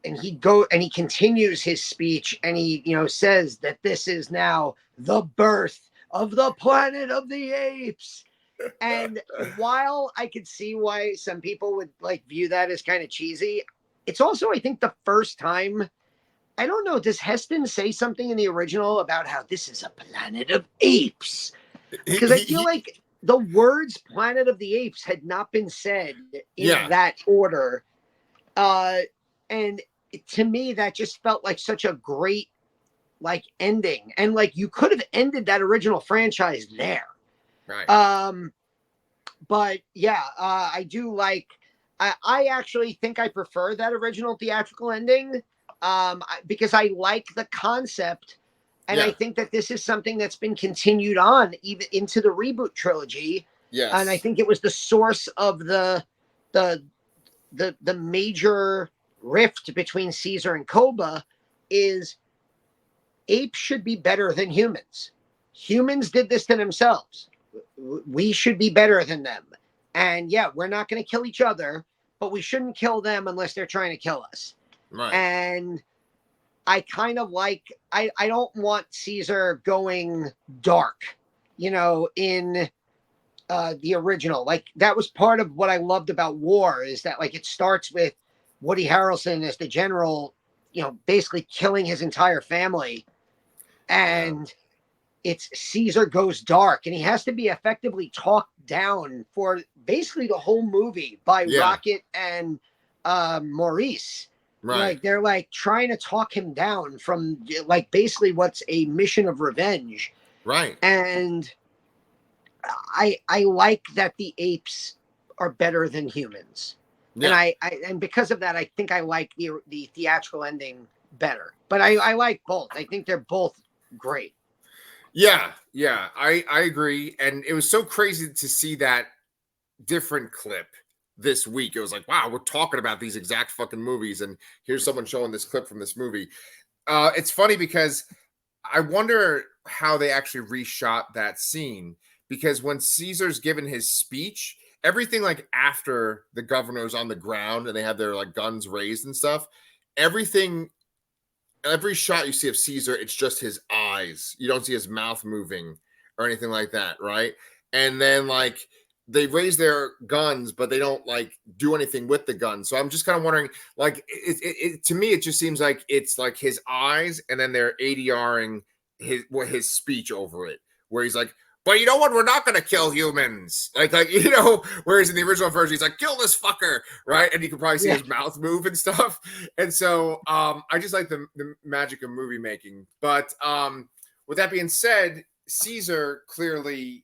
he continues his speech, and he says that this is now the birth of the planet of the apes. And while I could see why some people would like view that as kind of cheesy, it's also, I think, the first time, I don't know, does Heston say something in the original about how this is a planet of apes? Because I feel like the words Planet of the Apes had not been said in that order. And to me, that just felt like such a great like ending. And like you could have ended that original franchise there. Right. But yeah, I do like, I actually think I prefer that original theatrical ending, because I like the concept. And I think that this is something that's been continued on even into the reboot trilogy. Yes. And I think it was the source of the major rift between Caesar and Koba is apes should be better than humans. Humans did this to themselves. We should be better than them. And yeah, we're not going to kill each other, but we shouldn't kill them unless they're trying to kill us. Right. And I kind of like, I don't want Caesar going dark, in the original. Like that was part of what I loved about War, is that like it starts with Woody Harrelson as the general, basically killing his entire family. And it's Caesar goes dark, and he has to be effectively talked down for basically the whole movie by Rocket and Maurice. Right. Like they're like trying to talk him down from like basically what's a mission of revenge. Right. And I like that the apes are better than humans. Yeah. And because of that, I think I like the theatrical ending better. But I like both. I think they're both great. Yeah, I agree. And it was so crazy to see that different clip this week. It was like, wow, we're talking about these exact fucking movies, and here's someone showing this clip from this movie. It's funny because I wonder how they actually reshot that scene, because when Caesar's given his speech, everything like after the governor's on the ground and they have their like guns raised and stuff, every shot you see of Caesar, it's just his eyes. You don't see his mouth moving or anything like that, right? And then like they raise their guns, but they don't like do anything with the guns. So I'm just kind of wondering, like, to me, it just seems like it's like his eyes, and then they're ADRing his speech over it, where he's like, but you know what? We're not going to kill humans. Like, whereas in the original version, he's like, kill this fucker, right? And you can probably see his mouth move and stuff. And so I just like the magic of movie making. But with that being said, Caesar clearly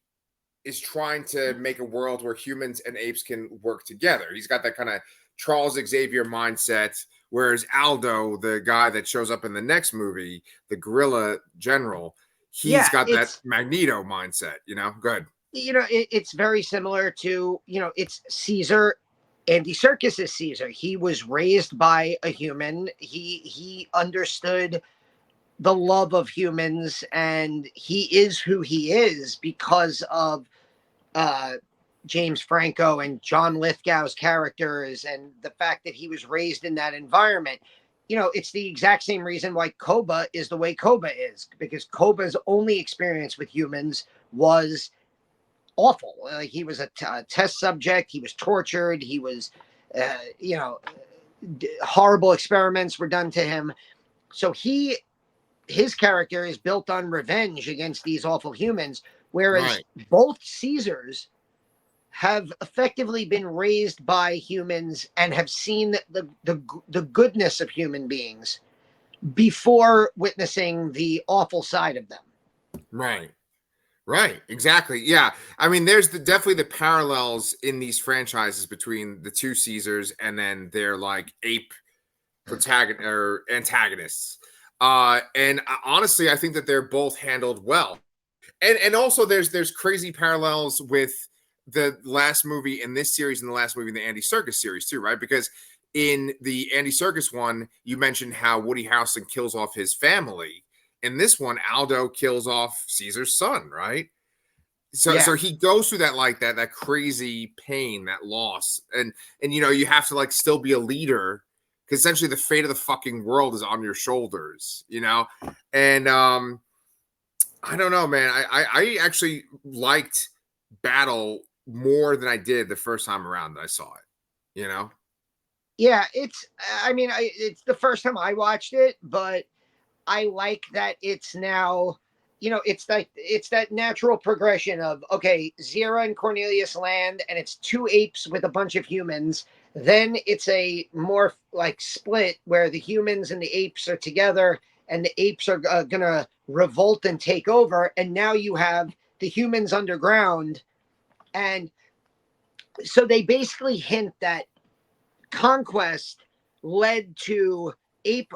is trying to make a world where humans and apes can work together. He's got that kind of Charles Xavier mindset, whereas Aldo, the guy that shows up in the next movie, the gorilla general, he's got that Magneto mindset, Go ahead. It's very similar to, it's Caesar Andy Serkis is Caesar. He was raised by a human. He understood the love of humans, and he is who he is because of uh, James Franco and John Lithgow's characters, and the fact that he was raised in that environment. You know, it's the exact same reason why Koba is the way Koba is, because Koba's only experience with humans was awful. He was a test subject. He was tortured. He was, you know, horrible experiments were done to him. So his character is built on revenge against these awful humans, whereas both Caesars have effectively been raised by humans and have seen the goodness of human beings before witnessing the awful side of them. Right, exactly. Yeah, I mean, there's definitely the parallels in these franchises between the two Caesars and then their like ape protagonist or antagonists. And honestly, I think that they're both handled well. And also there's crazy parallels with the last movie in this series and the last movie in the Andy Serkis series too, right? Because in the Andy Serkis one, you mentioned how Woody Harrelson kills off his family. In this one, Aldo kills off Caesar's son, right? So he goes through that like that crazy pain, that loss, and you know you have to like still be a leader because essentially the fate of the fucking world is on your shoulders, you know. And I don't know, man. I actually liked Battle more than I did the first time around that I saw it, you know. Yeah, it's. I mean, it's the first time I watched it, but I like that it's now, you know, it's that natural progression of, okay, Zira and Cornelius land, and it's two apes with a bunch of humans. Then it's a more like split where the humans and the apes are together, and the apes are gonna revolt and take over. And now you have the humans underground, and so they basically hint that conquest led to ape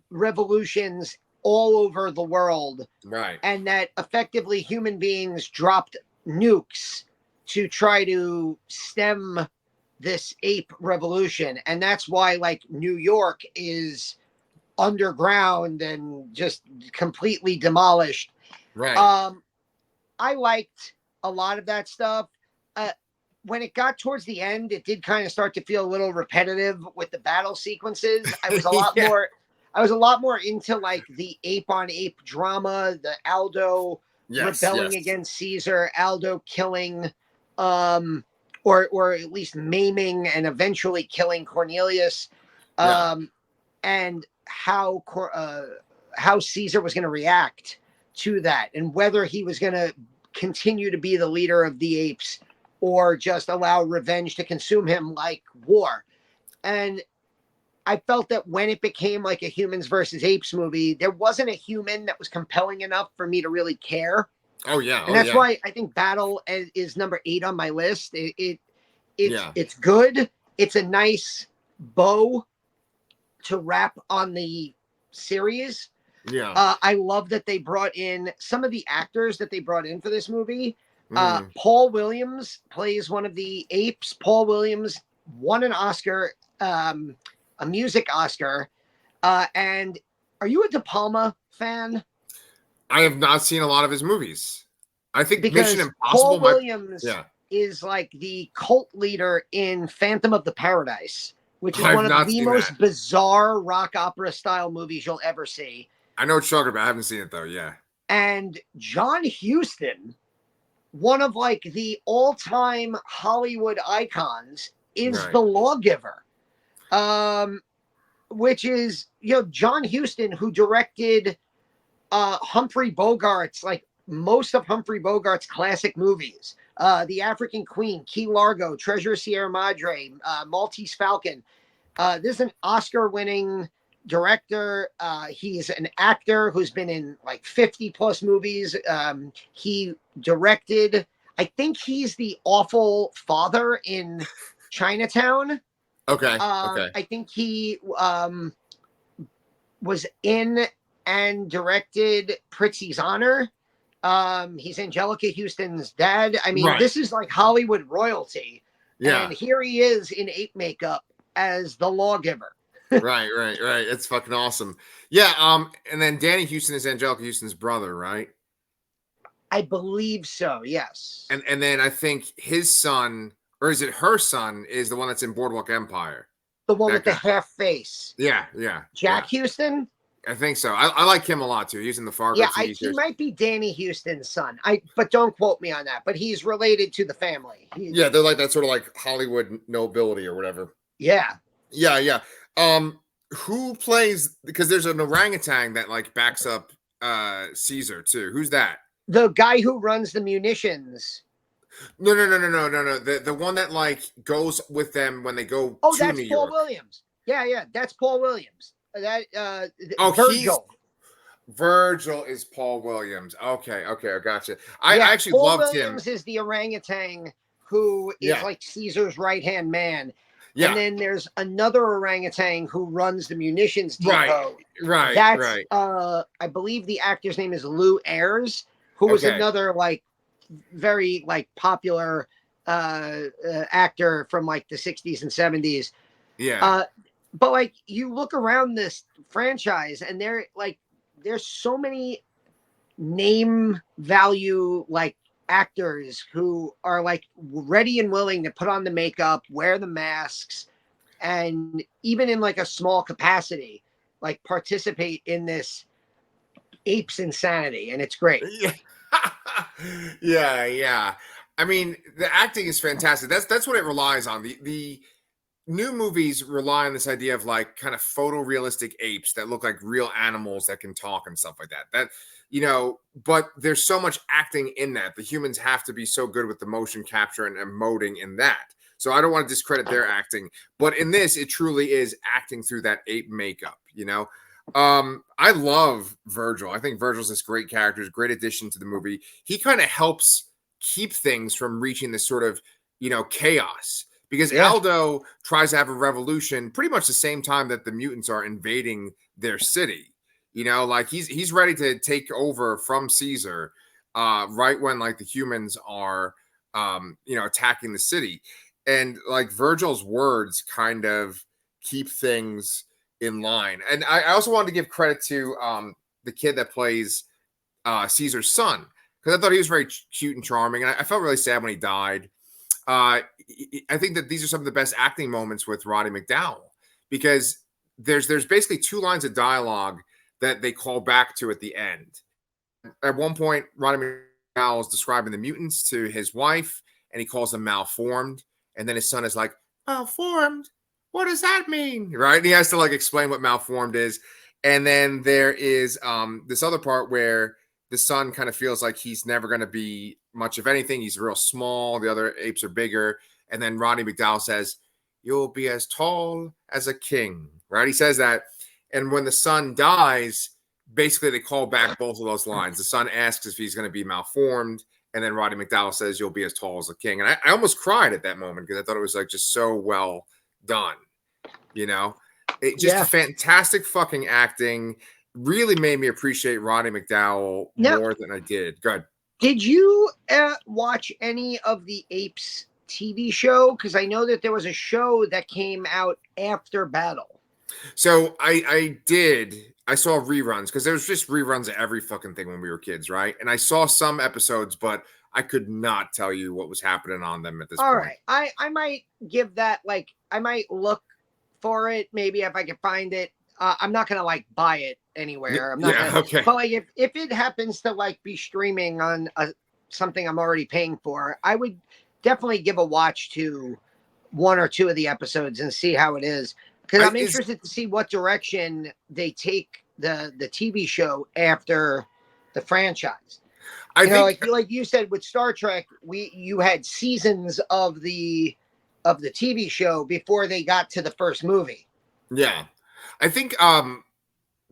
revolutions all over the world, right? And that effectively human beings dropped nukes to try to stem this ape revolution, and that's why like New York is underground and just completely demolished. Right. I liked a lot of that stuff. When it got towards the end, it did kind of start to feel a little repetitive with the battle sequences. I was a lot more into like the ape on ape drama, the Aldo rebelling against Caesar, Aldo killing or at least maiming and eventually killing Cornelius. And how Caesar was going to react to that, and whether he was going to continue to be the leader of the apes or just allow revenge to consume him like war. And I felt that when it became like a humans versus apes movie, there wasn't a human that was compelling enough for me to really care. Oh yeah, and that's why I think Battle is number 8 on my list. It's good. It's a nice bow to wrap on the series. I love that they brought in some of the actors that they brought in for this movie. Paul Williams plays one of the apes. Paul Williams won an Oscar, a music Oscar. And are you a De Palma fan? I have not seen a lot of his movies. I think because Mission Impossible. Paul Williams is like the cult leader in Phantom of the Paradise, which is one of the most bizarre rock opera style movies you'll ever see. I know what you're talking about. I haven't seen it though. Yeah. And John Huston, one of like the all-time Hollywood icons, is the lawgiver. Which is, you know, John Huston, who directed Humphrey Bogart's, like most of Humphrey Bogart's classic movies. The African Queen, Key Largo, Treasure of Sierra Madre, Maltese Falcon. This is an Oscar-winning director. He's an actor who's been in like 50 plus movies. He directed, I think he's the awful father in Chinatown. Okay. I think he was in and directed Pritzi's Honor. He's Angelica Houston's dad. I mean, this is like Hollywood royalty. Yeah. And here he is in ape makeup as the lawgiver. Right. It's fucking awesome. Yeah. And then Danny Houston is Angelica Houston's brother, right? I believe so, yes. And then I think his son, or is it her son, is the one that's in Boardwalk Empire. The one That with the guy. half face. Yeah. Jack Houston? I think so. I like him a lot too. He's in the Fargo Yeah, TV he series. might be Danny Houston's son. But don't quote me on that. But he's related to the family. Yeah, they're like that sort of like Hollywood nobility or whatever. Yeah. Yeah. Who plays, because there's an orangutan that like backs up Caesar too. Who's that? The guy who runs the munitions. No. The one that like goes with them when they go Oh, to that's New Paul York. Williams. Yeah, that's Paul Williams. That Virgil. Virgil. Virgil is Paul Williams. Okay, I gotcha. I actually Paul loved Williams him. is the orangutan who is like Caesar's right-hand man. Yeah. And then there's another orangutan who runs the munitions depot. Right. That's I believe the actor's name is Lou Ayres, who was another like very like popular actor from like the 60s and 70s. Yeah. But like you look around this franchise and there's so many name value like actors who are like ready and willing to put on the makeup, wear the masks, and even in like a small capacity, like participate in this Apes insanity, and it's great. Yeah. I mean, the acting is fantastic. That's what it relies on. The new movies rely on this idea of like kind of photorealistic apes that look like real animals that can talk and stuff like that. That, you know, but there's so much acting in that. The humans have to be so good with the motion capture and emoting in that. So I don't want to discredit their acting, but in this, it truly is acting through that ape makeup, you know? I love Virgil. I think Virgil's this great character, is a great addition to the movie. He kind of helps keep things from reaching this sort of, you know, chaos. Because Aldo tries to have a revolution pretty much the same time that the mutants are invading their city. You know, like he's ready to take over from Caesar right when like the humans are you know, attacking the city. And like Virgil's words kind of keep things in line. And I also wanted to give credit to the kid that plays Caesar's son, because I thought he was very cute and charming. And I felt really sad when he died. I think that these are some of the best acting moments with Roddy McDowall, because there's basically two lines of dialogue that they call back to at the end. At one point, Roddy McDowall is describing the mutants to his wife, and he calls them malformed. And then his son is like, malformed? What does that mean? Right? And he has to like explain what malformed is. And then there is this other part where the son kind of feels like he's never going to be much of anything. He's real small. The other apes are bigger. And then Roddy McDowall says, you'll be as tall as a king, right? He says that. And when the son dies, basically they call back both of those lines. The son asks if he's going to be malformed. And then Roddy McDowall says, you'll be as tall as a king. And I almost cried at that moment because I thought it was like just so well done. You know, it just fantastic fucking acting. Really made me appreciate Roddy McDowall more than I did. Good. Did you watch any of the Apes TV show? Because I know that there was a show that came out after Battle. So I did. I saw reruns because there was just reruns of every fucking thing when we were kids, right? And I saw some episodes, but I could not tell you what was happening on them at this point. All right. I might give that, like, I might look for it, maybe if I can find it. I'm not going to, like, buy it anywhere. I'm not okay. But like if it happens to like be streaming on something I'm already paying for, I would definitely give a watch to one or two of the episodes and see how it is, because I'm interested to see what direction they take the TV show after the franchise. I think, like you said with Star Trek, you had seasons of the TV show before they got to the first movie. Yeah, I think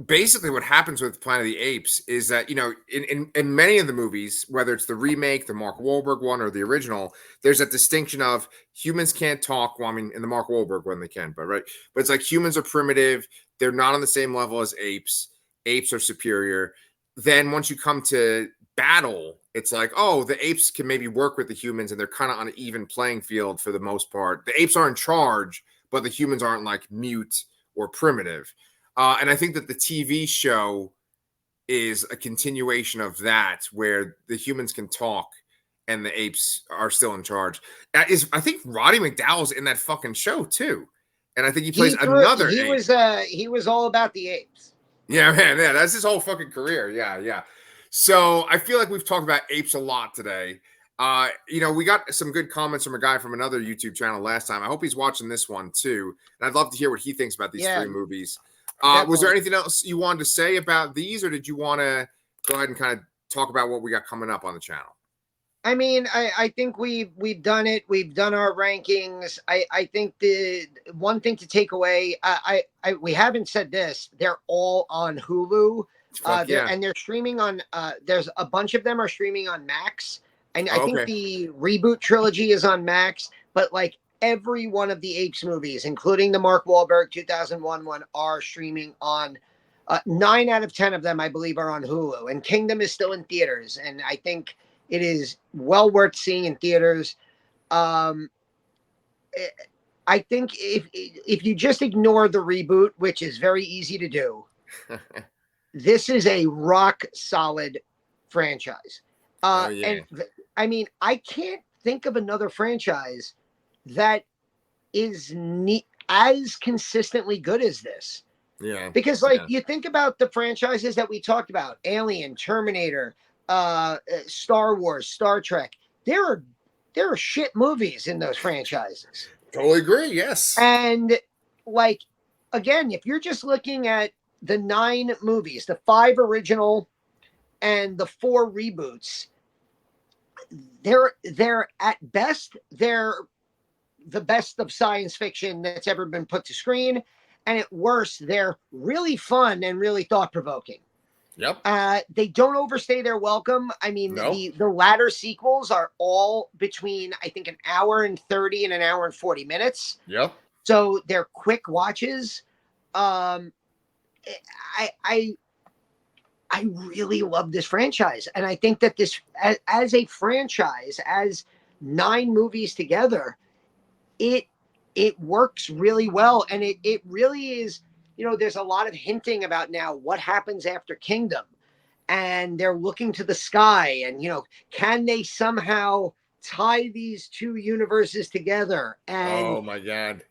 basically what happens with Planet of the Apes is that, you know, in many of the movies, whether it's the remake, the Mark Wahlberg one, or the original, there's a distinction of humans can't talk. Well, I mean, in the Mark Wahlberg one, they can, but it's like humans are primitive. They're not on the same level as apes. Apes are superior. Then once you come to Battle, it's like, oh, the apes can maybe work with the humans and they're kind of on an even playing field for the most part. The apes are in charge, but the humans aren't like mute or primitive. And I think that the TV show is a continuation of that, where the humans can talk and the apes are still in charge. I think Roddy McDowell's in that fucking show too. And I think he plays another ape. He was all about the apes. Yeah, man. Yeah, that's his whole fucking career. Yeah, yeah. So I feel like we've talked about apes a lot today. We got some good comments from a guy from another YouTube channel last time. I hope he's watching this one too. And I'd love to hear what he thinks about these three movies. Was there anything else you wanted to say about these, or did you want to go ahead and kind of talk about what we got coming up on the channel? I mean, I think we've done it. We've done our rankings. I think the one thing to take away, we haven't said this. They're all on Hulu, and they're streaming on. There's a bunch of them are streaming on Max, and I think the reboot trilogy is on Max. But like every one of the Apes movies, including the Mark Wahlberg 2001 one, are streaming on. 9 out of 10 of them, I believe, are on Hulu, and Kingdom is still in theaters, and I think it is well worth seeing in theaters. I think if you just ignore the reboot, which is very easy to do, this is a rock solid franchise. And I mean, I can't think of another franchise that is as consistently good as this. Yeah. Because you think about the franchises that we talked about, Alien, Terminator, Star Wars, Star Trek. There are shit movies in those franchises. Totally agree. Yes. And like, again, if you're just looking at the 9 movies, the 5 original and the 4 reboots, they're at best, they're the best of science fiction that's ever been put to screen. And at worst, they're really fun and really thought-provoking. Yep. They don't overstay their welcome. I mean, the latter sequels are all between, I think, an hour and 30 and an hour and 40 minutes. Yep. So they're quick watches. I really love this franchise. And I think that this, as a franchise, as 9 movies together, it works really well. And it really is, there's a lot of hinting about now what happens after Kingdom, and they're looking to the sky, and, can they somehow tie these 2 universes together? And oh my God.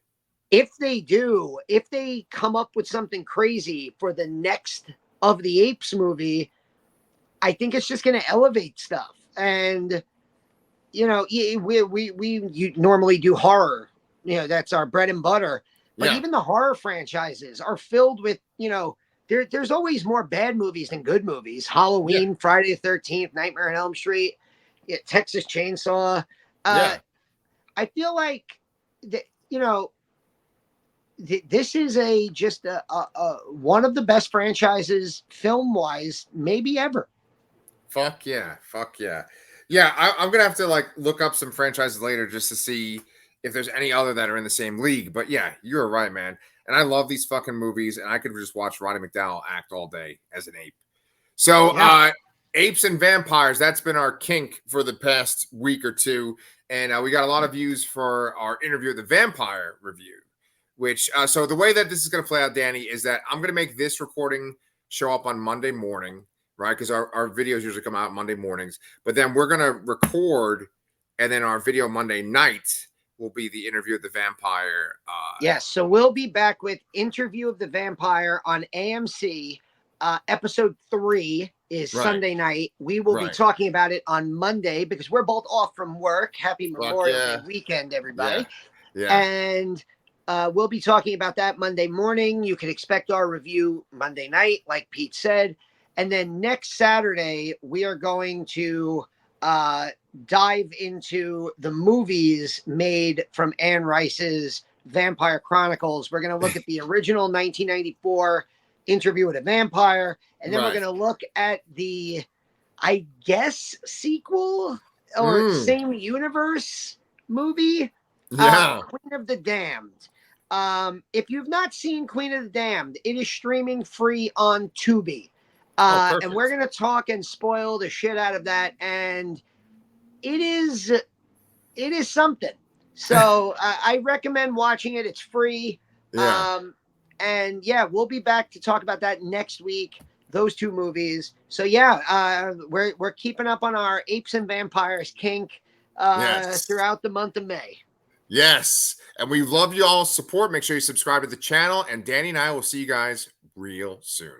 If they do, if they come up with something crazy for the next of the Apes movie, I think it's just going to elevate stuff. And, we normally do horror. That's our bread and butter. But even the horror franchises are filled with, there's always more bad movies than good movies. Halloween, Friday the 13th, Nightmare on Elm Street, Texas Chainsaw. I feel like, this is just one of the best franchises film-wise, maybe ever. Fuck yeah. Fuck yeah. Yeah, I'm going to have to look up some franchises later just to see if there's any other that are in the same league. But yeah, you're right, man. And I love these fucking movies, and I could just watch Roddy McDowell act all day as an ape. So apes and vampires, that's been our kink for the past week or two. And we got a lot of views for our interview of the vampire review, which, so the way that this is going to play out, Danny, is that I'm going to make this recording show up on Monday morning, right? Because our videos usually come out Monday mornings. But then we're going to record, and then our video Monday night will be the interview of the vampire. Yes, so we'll be back with Interview of the Vampire on AMC. Episode 3 is Sunday night. We will be talking about it on Monday because we're both off from work. Happy Memorial Day weekend, everybody. Yeah. And we'll be talking about that Monday morning. You can expect our review Monday night, like Pete said. And then next Saturday, we are going to dive into the movies made from Anne Rice's Vampire Chronicles. We're going to look at the original 1994 Interview with a Vampire, and then we're going to look at the, I guess, sequel or same universe movie, Queen of the Damned. If you've not seen Queen of the Damned, it is streaming free on Tubi. And we're gonna talk and spoil the shit out of that, and it is something. So I recommend watching it. It's free. Yeah. And yeah, we'll be back to talk about that next week. Those two movies. So yeah, we're keeping up on our Apes and Vampires kink Yes. throughout the month of May. Yes. And we love you all's support. Make sure you subscribe to the channel. And Danny and I will see you guys real soon.